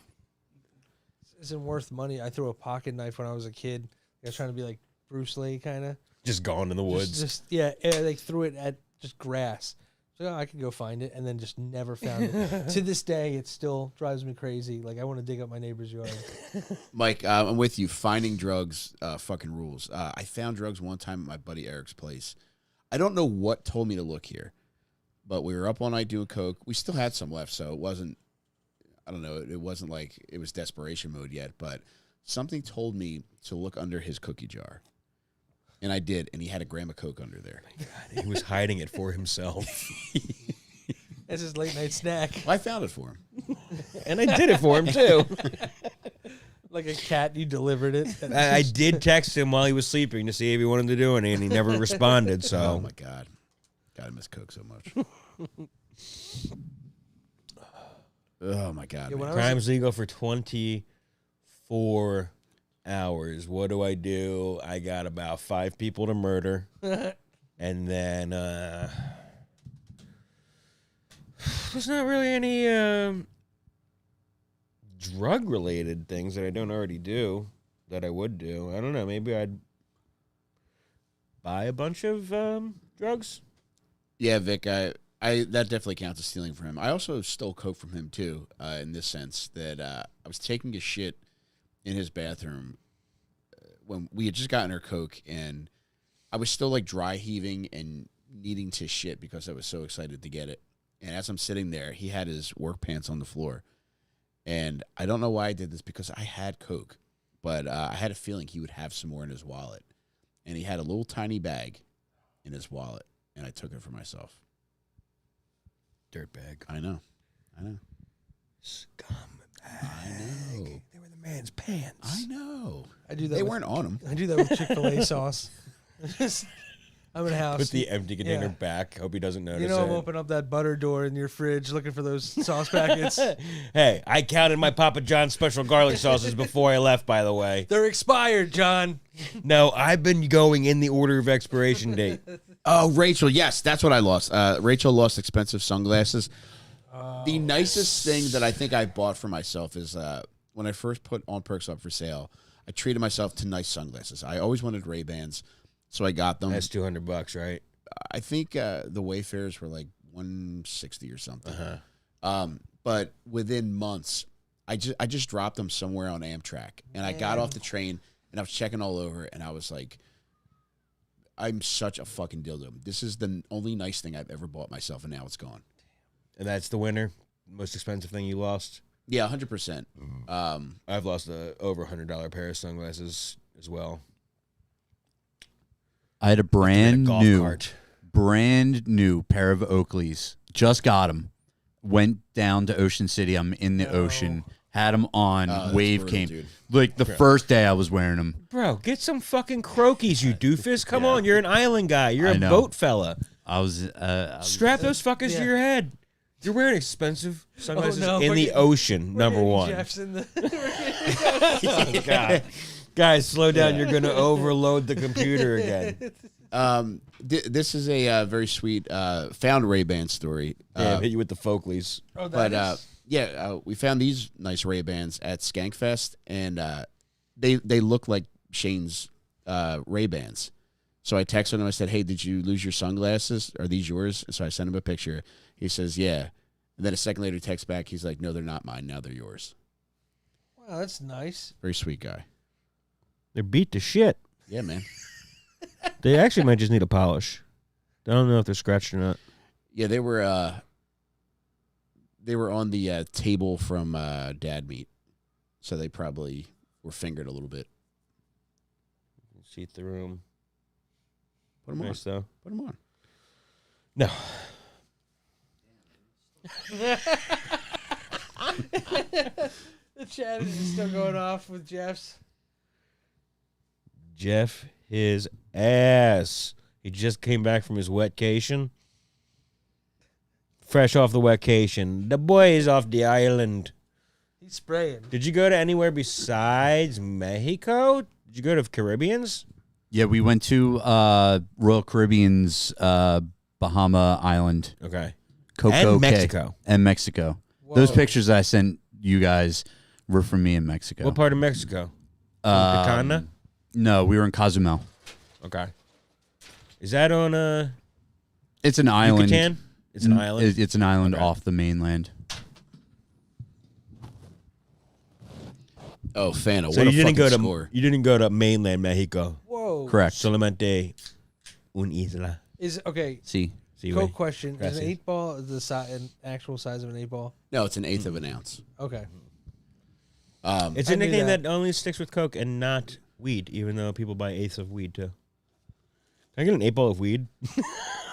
isn't worth money. I threw a pocket knife when I was a kid. I was trying to be like Bruce Lee, kind of. just gone in the woods. Just yeah, they threw it at just grass. So I could go find it, and then just never found it. To this day, it still drives me crazy. Like I want to dig up my neighbor's yard. Mike, I'm with you. Finding drugs, fucking rules. I found drugs one time at my buddy Eric's place. I don't know what told me to look here, but we were up all night doing coke. We still had some left, so it wasn't. I don't know. It wasn't like it was desperation mode yet, but something told me to look under his cookie jar, and I did. And he had a gram of coke under there. He was hiding it for himself. It's his late night snack, Well, I found it for him. And I did it for him, too. like a cat. You delivered it. I did text him while he was sleeping to see if he wanted to do anything, and he never responded, Oh so. my god, I miss coke so much. Oh my god, Yeah, when man. I was Crime's legal for 24 hours. What do? I got about 5 people to murder. And then there's not really any drug-related things that I don't already do that I would do. I don't know. Maybe I'd buy a bunch of drugs. Yeah, Vic, I that definitely counts as stealing from him. I also stole coke from him too, in this sense that I was taking a shit in his bathroom when we had just gotten our coke, and I was still like dry heaving and needing to shit because I was so excited to get it. And as I'm sitting there, he had his work pants on the floor, and I don't know why I did this because I had coke, but I had a feeling he would have some more in his wallet, and he had a little tiny bag in his wallet, and I took it for myself. Dirtbag. I know. Scumbag. I know. They were the man's pants. I know. I do that. They with- weren't on him. I do that with Chick-fil-A sauce. I'm in a house. Put the empty container Yeah. back. Hope he doesn't notice You know, I'm it. opening up that butter door in your fridge looking for those sauce packets. Hey, I counted my Papa John's special garlic sauces before I left, by the way. They're expired, John. No, I've been going in the order of expiration date. Oh, Rachel. Yes, that's what I lost. Rachel lost expensive sunglasses. The nicest thing that I think I bought for myself is when I first put On Perks up for sale, I treated myself to nice sunglasses. I always wanted Ray-Bans, so I got them. That's $200, right? I think the Wayfarers were like $160 or something. But within months, I just dropped them somewhere on Amtrak, and I got off the train and I was checking all over, and I was like, I'm such a fucking dildo. This is the only nice thing I've ever bought myself, and now it's gone. And that's the winner. Most expensive thing you lost. Yeah, 100%. I've lost a over $100 pair of sunglasses as well. I had a Golf cart. brand new pair of Oakleys. Just got them. Went down to Ocean City. I'm in the ocean. Had them on. Wave brutal, came. dude. Like the first day I was wearing them. Bro, get some fucking croakies, you doofus. Come on, you're an island guy. You're I a know. boat fella. I was Strap those fuckers to your head. You're wearing expensive sunglasses no, in we're the getting- ocean, number one. Jeff's in the. Oh, God. Guys, slow down. You're going to overload the computer again. This is a very sweet found Ray-Ban story. Yeah, hit you with the Folkleys. Oh, But that is. we found these nice Ray-Bans at Skankfest, and they look like Shane's Ray-Bans. So I texted him. I said, "Hey, did you lose your sunglasses? Are these yours?" So I sent him a picture. He says, "Yeah." And then a second later, he texts back. He's like, "No, they're not mine. Now they're yours." Wow, that's nice. Very sweet guy. They're beat to shit. Yeah, man. They actually might just need a polish. I don't know if they're scratched or not. Yeah, they were on the table from Dad Meat, so they probably were fingered a little bit. See through them. Put them Nice, on. though. Put them on. No. The chat is still going off with Jeff's. Jeff, his ass. He just came back from his wetcation. Fresh off the wetcation. The boy is off the island. He's spraying. Did you go to anywhere besides Mexico? Did you go to Caribbeans? Yeah, we went to Royal Caribbean's Bahama Island. Okay. Coco And Cay. Mexico. And Mexico. Those Whoa. pictures I sent you guys were from me in Mexico. What part of Mexico? Yucatan? No, we were in Cozumel. Okay. Is that on It's an island. Yucatan? It's an island? It's an island Okay. off the mainland. Oh, Fanta. So what you a didn't go fucking to score. you didn't go to mainland Mexico. Whoa. Correct. Solamente un isla. Is okay. See, Sí, Coke güey. question: Is Gracias. an 8-ball an actual size of an 8-ball? No, it's an eighth of an ounce. Okay. It's I a knew nickname that. that only sticks with Coke and not weed, even though people buy eighths of weed too. Can I get an 8-ball of weed?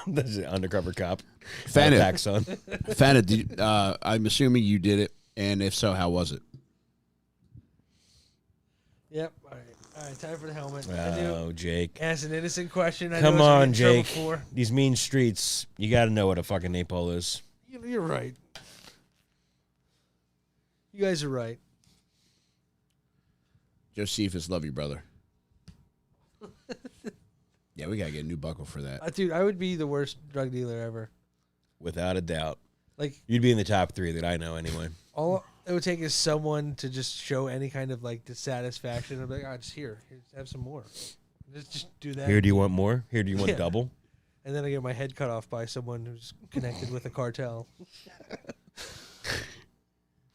That's an undercover cop. Fanta. Back, son. Fanta, I'm assuming you did it, and if so, how was it? Yep. All right. All right. Time for the helmet. I knew. Oh, Jake. Ask an innocent question. I Come knew I was gonna on, get in trouble Jake. for. These mean streets. You got to know what a fucking 8-ball is. You're right. You guys are right. Josephus, love you, brother. Yeah, we gotta get a new buckle for that. Dude, I would be the worst drug dealer ever. Without a doubt. Like, You'd be in the top 3 that I know anyway. all it would take is someone to just show any kind of like dissatisfaction. I'm like, just here, have some more. Just do that. Here, do you want more? Here, do you want Yeah. double? And then I get my head cut off by someone who's connected with a cartel.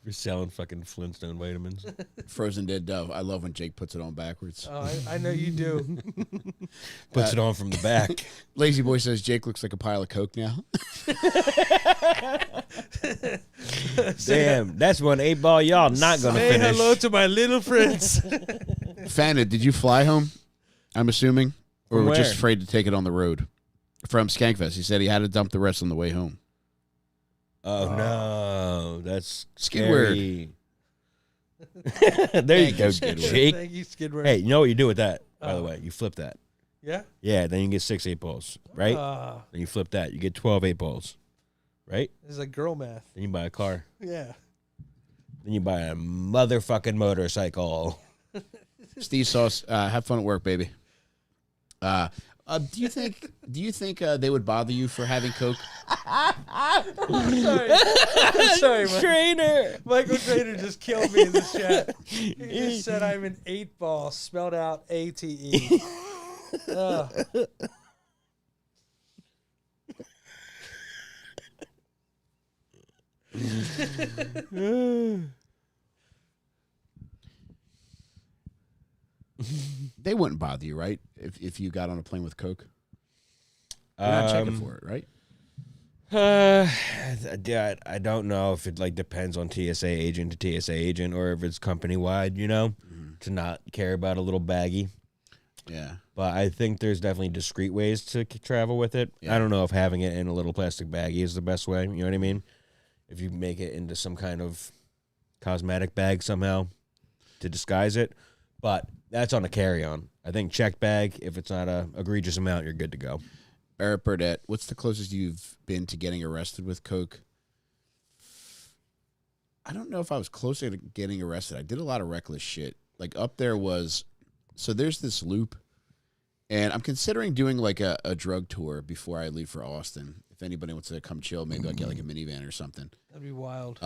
You're selling fucking Flintstone vitamins. Frozen dead dove. I love when Jake puts it on backwards. Oh, I know you do. Puts it on from the back. Lazy Boy says Jake looks like a pile of coke now. Damn, that's one 8-ball y'all not going to Say finish. hello to my little friends. Fanta, did you fly home? I'm assuming, or From were just where? afraid to take it on the road from Skankfest. He said he had to dump the rest on the way home. Oh, no. That's Skidward. scary. There you Thank go, you, Skidward. Jake. Thank you, Skidward. Hey, you know what you do with that, by the Oh. way? You flip that. Yeah? Yeah, then you get 6 8-balls, right? Then you flip that. You get 12 8-balls, right? This is like girl math. Then you buy a car. Yeah. Then you buy a motherfucking motorcycle. Steve Sauce, have fun at work, baby. Do you think they would bother you for having coke? I'm sorry, man. Trainer. Michael Trainer just killed me in the chat. He just said I'm an 8-ball, spelled out ATE. Ugh. They wouldn't bother you, right? If you got on a plane with coke. You're not checking for it, right? I don't know if it like depends on TSA agent to TSA agent or if it's company wide, to not care about a little baggie. Yeah. But I think there's definitely discreet ways to travel with it. Yeah. I don't know if having it in a little plastic baggie is the best way. You know what I mean? If you make it into some kind of cosmetic bag somehow to disguise it. But that's on a carry-on. I think checked bag, if it's not a egregious amount, you're good to go. Barrett Burdett, what's the closest you've been to getting arrested with coke? I don't know if I was closer to getting arrested. I did a lot of reckless shit. Like up there was, so there's this loop, and I'm considering doing like a drug tour before I leave for Austin. If anybody wants to come chill, maybe I'll get like a minivan or something. That'd be wild.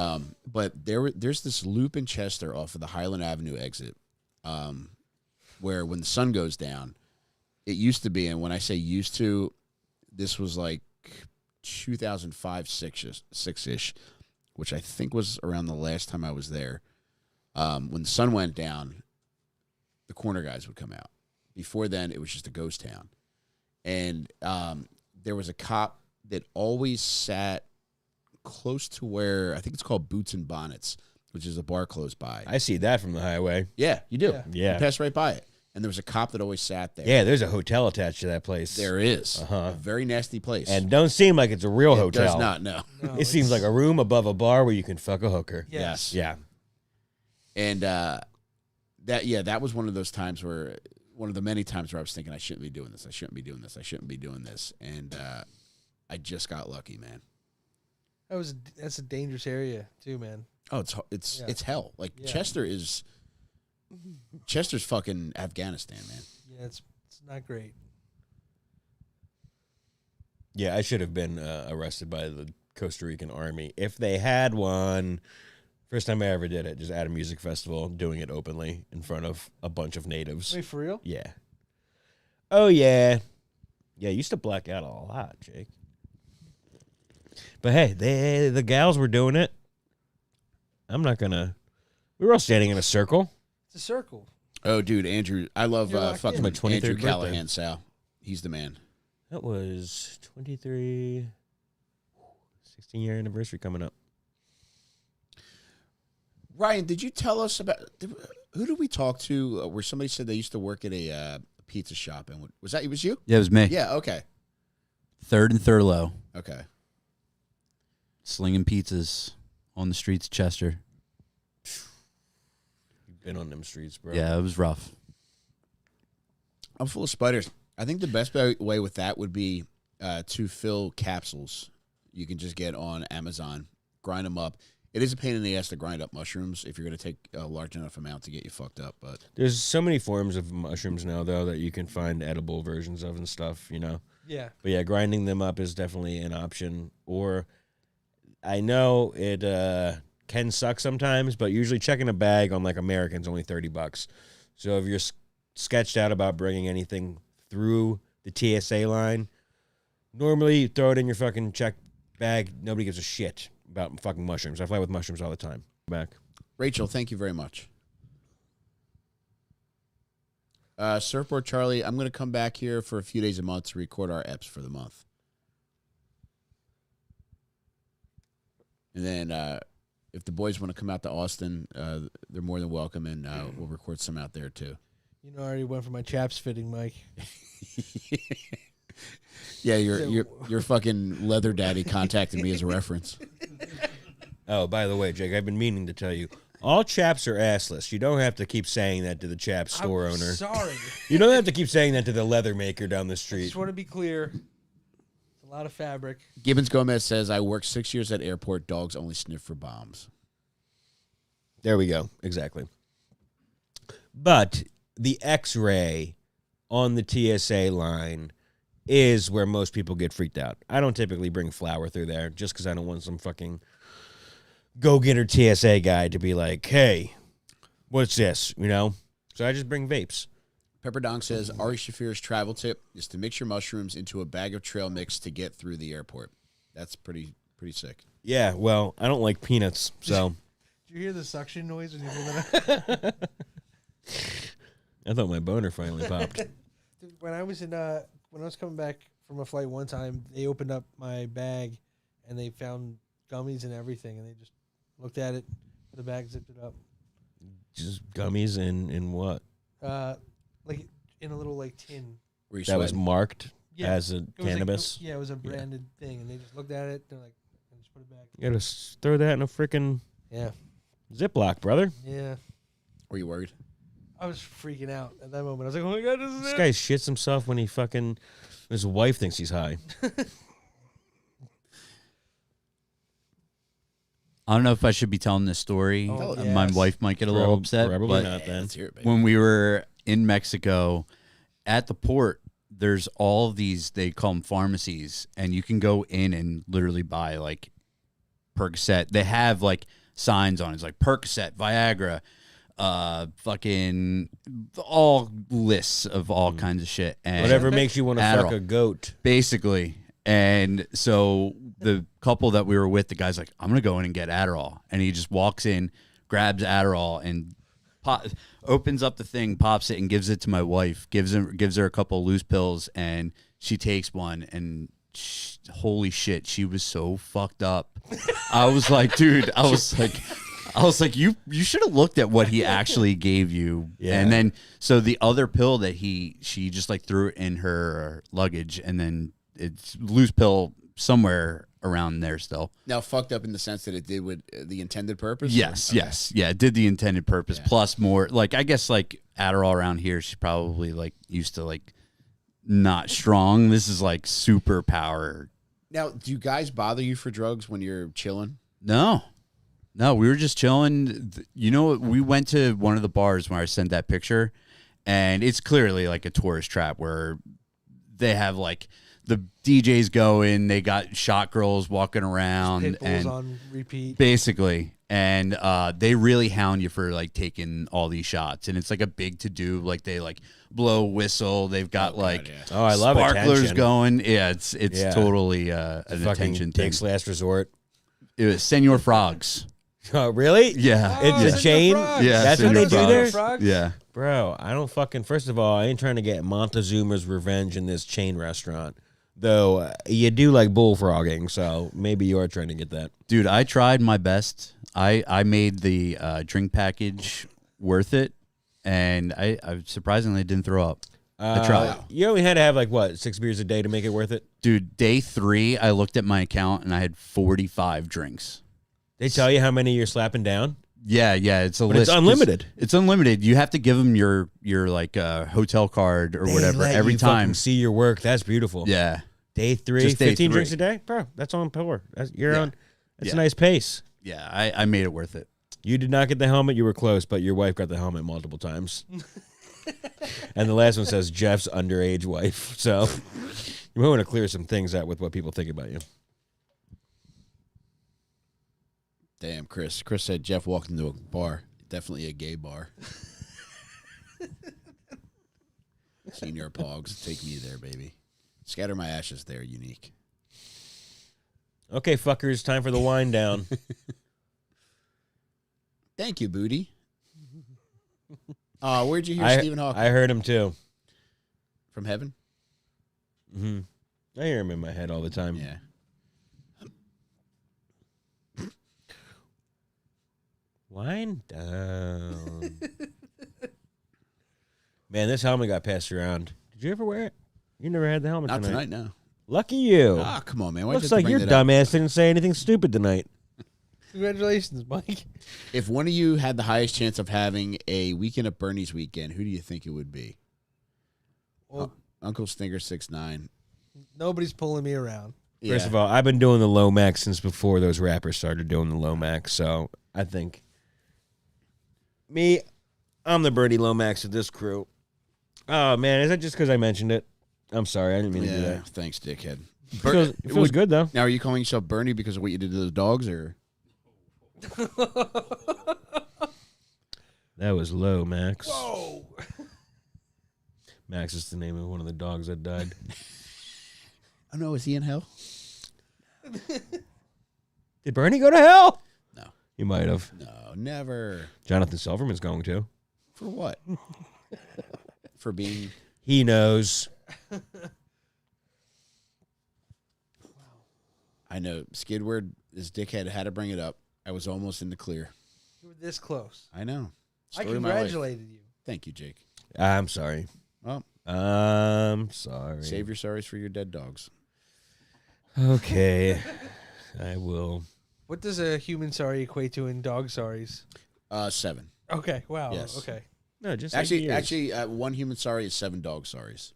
But there's this loop in Chester off of the Highland Avenue exit, where when the sun goes down, it used to be, and when I say used to, this was like 2005, 6-ish, which I think was around the last time I was there. When the sun went down, the corner guys would come out. Before then, it was just a ghost town. And there was a cop that always sat close to where, I think it's called Boots and Bonnets, which is a bar close by. I see that from the highway. Yeah, you do. Yeah. You pass right by it. And there was a cop that always sat there. Yeah, there's a hotel attached to that place. There is. Uh-huh. A very nasty place. And don't seem like it's a real it hotel. does not, no. No, It seems like a room above a bar where you can fuck a hooker. Yes. Yeah. And that was one of those times where, one of the many times where I was thinking, I shouldn't be doing this. I shouldn't be doing this. I shouldn't be doing this. And I just got lucky, man. That's a dangerous area too, man. Oh, it's hell. Like Yeah. Chester's fucking Afghanistan, man. Yeah, it's not great. Yeah, I should have been arrested by the Costa Rican army. If they had one, first time I ever did it, just at a music festival, doing it openly in front of a bunch of natives. Wait, for real? Yeah. Oh, yeah. Yeah, I used to black out a lot, Jake. But hey, the gals were doing it. I'm not going to. We were all standing in a circle. It's a circle. Oh, dude, Andrew. I love You're locked fucking in. My 23rd Andrew birthday. Callahan, Sal. He's the man. That was 16 year anniversary coming up. Ryan, did you tell us about who did we talk to where somebody said they used to work at a pizza shop? And it was you? Yeah, it was me. Yeah, okay. Third and Thurlow, Okay. slinging pizzas on the streets of Chester. You've been on them streets, bro. Yeah, it was rough. I'm full of spiders. I think the best way with that would be to fill capsules. You can just get on Amazon, grind them up. It is a pain in the ass to grind up mushrooms if you're going to take a large enough amount to get you fucked up. But There's so many forms of mushrooms now, though, that you can find edible versions of and stuff, Yeah. But yeah, grinding them up is definitely an option. Or I know it can suck sometimes, but usually checking a bag on like American's only $30. So if you're sketched out about bringing anything through the TSA line, normally you throw it in your fucking check bag. Nobody gives a shit about fucking mushrooms. I fly with mushrooms all the time. Back. Rachel, thank you very much. Surfboard Charlie, I'm going to come back here for a few days a month to record our EPs for the month. And then if the boys want to come out to Austin, they're more than welcome, and we'll record some out there too. You know, I already went for my chaps fitting, Mike. Yeah, your fucking leather daddy contacted me as a reference. Oh, by the way, Jake, I've been meaning to tell you, all chaps are assless. You don't have to keep saying that to the chap store I'm owner. Sorry. You don't have to keep saying that to the leather maker down the I street. just want to be clear. It's a lot of fabric. Gibbons Gomez says, I worked 6 years at airport. Dogs only sniff for bombs. There we go. Exactly. But the X-ray on the TSA line is where most people get freaked out. I don't typically bring flour through there just because I don't want some fucking go-getter TSA guy to be like, hey, what's this? So I just bring vapes. Pepper Dong says, Ari Shafir's travel tip is to mix your mushrooms into a bag of trail mix to get through the airport. That's pretty sick. Yeah, well, I don't like peanuts, so. Did you hear the suction noise when you pulled it out? I thought my boner finally popped. Dude, when I was coming back from a flight one time. They opened up my bag, and they found gummies and everything, and they just looked at it, the bag, zipped it up. Just gummies in what? Like in a little like tin. That was marked as a It was cannabis. Like, it was a branded thing, and they just looked at it. They're like, and just put it back. You gotta throw that in a freaking Ziploc, brother. Yeah. Were you worried? I was freaking out at that moment. I was like, oh my God, this is This it. guy shits himself when his wife thinks he's high. I don't know if I should be telling this story. Oh, My yes. wife might get a little upset. Probably But not then. Let's hear it, baby. when we were in Mexico at the port, there's all of these, they call them pharmacies, and you can go in and literally buy like Percocet. They have like signs on it. It's like Percocet, Viagra, fucking all lists of all kinds of shit. And Whatever makes you want to fuck Adderall. a goat. Basically. And so the couple that we were with, the guy's like, I'm going to go in and get Adderall. And he just walks in, grabs Adderall, and opens up the thing, pops it, and gives it to my wife, gives her a couple loose pills, and she takes one, and holy shit, she was so fucked up. I was like, dude, I was like, you should have looked at what he actually gave you. Yeah. And then, so the other pill that she just like threw it in her luggage, and then it's loose pill somewhere around there still. Now, fucked up in the sense that it did with the intended purpose? Yes, Okay. yes. Yeah, it did the intended purpose, Yeah. plus more. Like, I guess, like, Adderall around here, she's probably, like, used to, like, not strong. This is, like, super power. Now, do you guys bother you for drugs when you're chilling? No, we were just chilling. You know, we went to one of the bars where I sent that picture, and it's clearly, like, a tourist trap where they have, like, the DJs going, they got shot girls walking around, Pit bulls and on repeat. basically, and they really hound you for like taking all these shots, and it's like a big to do. Like they like blow whistle, they've got Oh, I love sparklers attention. going. Yeah, it's Yeah. totally an Fucking attention thing. Dick's Last Resort. It was Senor Frogs. Oh, really? Yeah, It's a chain? Yeah, That's what Senor they do Frogs. there? Frogs? Yeah. Bro, I don't fucking... First of all, I ain't trying to get Montezuma's revenge in this chain restaurant. Though, you do like bullfrogging, so maybe you're trying to get that. Dude, I tried my best. I made the drink package worth it, and I surprisingly didn't throw up. I tried. You only had to have, like, what, 6 beers a day to make it worth it? Dude, day 3, I looked at my account, and I had 45 drinks. They tell you how many you're slapping down? Yeah, it's a But list. it's unlimited. It's unlimited. You have to give them your like hotel card or whatever They let every you time. fucking see your work. That's beautiful. Yeah. Day 3, Just day 15 3. drinks a day? Bro, that's on pour. You're Yeah. on. That's a Yeah. nice pace. Yeah, I made it worth it. You did not get the helmet. You were close, but your wife got the helmet multiple times. And the last one says Jeff's underage wife. So you might want to clear some things out with what people think about you. Damn, Chris. Chris said Jeff walked into a bar. Definitely a gay bar. Senior Pogs, take me there, baby. Scatter my ashes there, unique. Okay, fuckers, time for the wind down. Thank you, Booty. Where'd you hear Stephen Hawking? I heard him too. From heaven? Mm-hmm. I hear him in my head all the time. Yeah. Wind down. Man, this helmet got passed around. Did you ever wear it? You never had the helmet Not tonight, no. Lucky you. Ah, come on, man. Why'd Looks you have like to your bring that up? dumbass didn't say anything stupid tonight. Congratulations, Mike. If one of you had the highest chance of having a weekend at Bernie's weekend, who do you think it would be? Well, Uncle Stinger 6'9". nobody's pulling me around. First of all, I've been doing the Lomax since before those rappers started doing the Lomax, so I think I'm the Bernie Lomax of this crew. Oh, man, is that just because I mentioned it? I'm sorry, I didn't mean to do that. Thanks, dickhead. It feels good, though. Now, are you calling yourself Bernie because of what you did to those dogs, or? That was low, Max. Whoa. Max is the name of one of the dogs that died. Oh, no, is he in hell? Did Bernie go to hell? No. He might have. No, never. Jonathan Silverman's going to. For what? For being... He knows. I know. Skidward, this dickhead had to bring it up. I was almost in the clear. You were this close. I know. I Story of my life. congratulated you. Thank you, Jake. I'm sorry. Well, I'm sorry. save your sorries for your dead dogs. Okay. I will. What does a human sorry equate to in dog sorries? 7. Okay. Wow. Yes. Okay. No, just Actually, one human sorry is 7 dog sorries.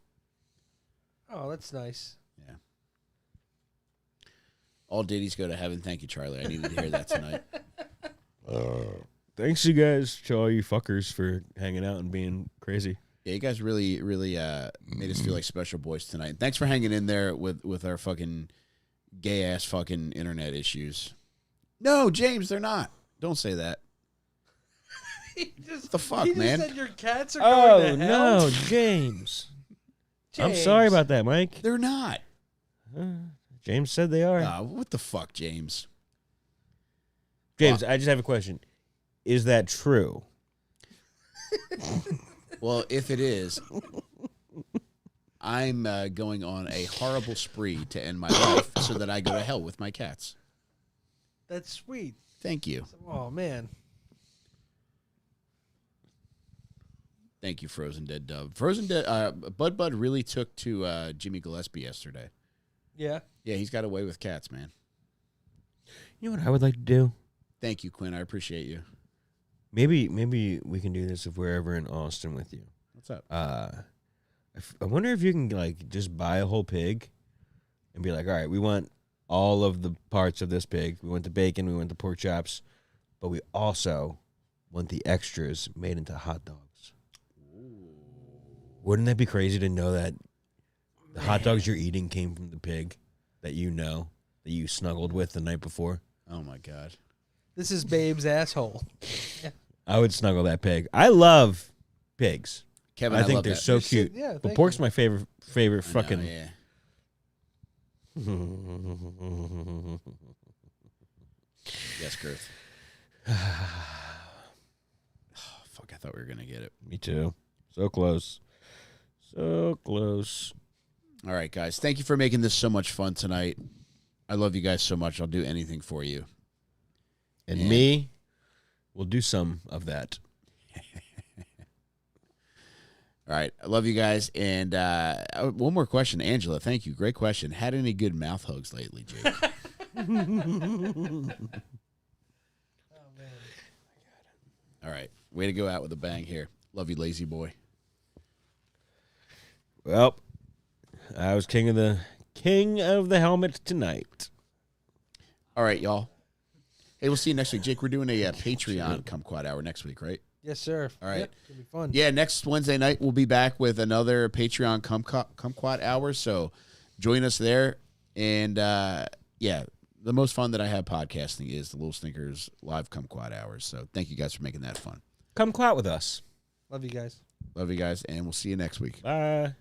Oh, that's nice. Yeah. All ditties go to heaven. Thank you, Charlie. I needed to hear that tonight. Thanks, you guys, to all you fuckers for hanging out and being crazy. Yeah, you guys really, really made us feel like special boys tonight. Thanks for hanging in there with our fucking gay ass fucking internet issues. No, James, they're not. Don't say that. What the fuck, He man? just said your cats are going to hell. no, James. I'm James. sorry about that, Mike. They're not. James said they are. What the fuck, James? James, I just have a question. Is that true? Well, if it is, I'm going on a horrible spree to end my life so that I go to hell with my cats. That's sweet. Thank you. Oh, man. Thank you, Frozen Dead Dub. Frozen Dead, Bud really took to Jimmy Gillespie yesterday. Yeah. Yeah, he's got away with cats, man. You know what I would like to do? Thank you, Quinn. I appreciate you. Maybe we can do this if we're ever in Austin with you. What's up? I wonder if you can like just buy a whole pig and be like, all right, we want all of the parts of this pig. We want the bacon, we want the pork chops, but we also want the extras made into hot dogs. Wouldn't that be crazy to know that the hot dogs you're eating came from the pig that you snuggled with the night before? Oh, my God. This is Babe's asshole. I would snuggle that pig. I love pigs. Kevin, I think love they're that. so cute. Yeah, but thank pork's you. my favorite I know, fucking. yeah. Yes, Girth. Oh, fuck, I thought we were going to get it. Me too. So close. So close. All right, guys. Thank you for making this so much fun tonight. I love you guys so much. I'll do anything for you. And me will do some of that. All right. I love you guys. And one more question. Angela, thank you. Great question. Had any good mouth hugs lately, Jake? Oh, man. All right. Way to go out with a bang here. Love you, lazy boy. Well, I was king of the helmet tonight. All right, y'all. Hey, we'll see you next week. Jake, we're doing a Patreon Kumquat Hour next week, right? Yes, sir. All right. Yep, it'll be fun. Yeah, next Wednesday night we'll be back with another Patreon Kumquat Hour, so join us there. And, yeah, the most fun that I have podcasting is the Little Stinkers live Kumquat Hours. So thank you guys for making that fun. Come clout with us. Love you guys. Love you guys, and we'll see you next week. Bye.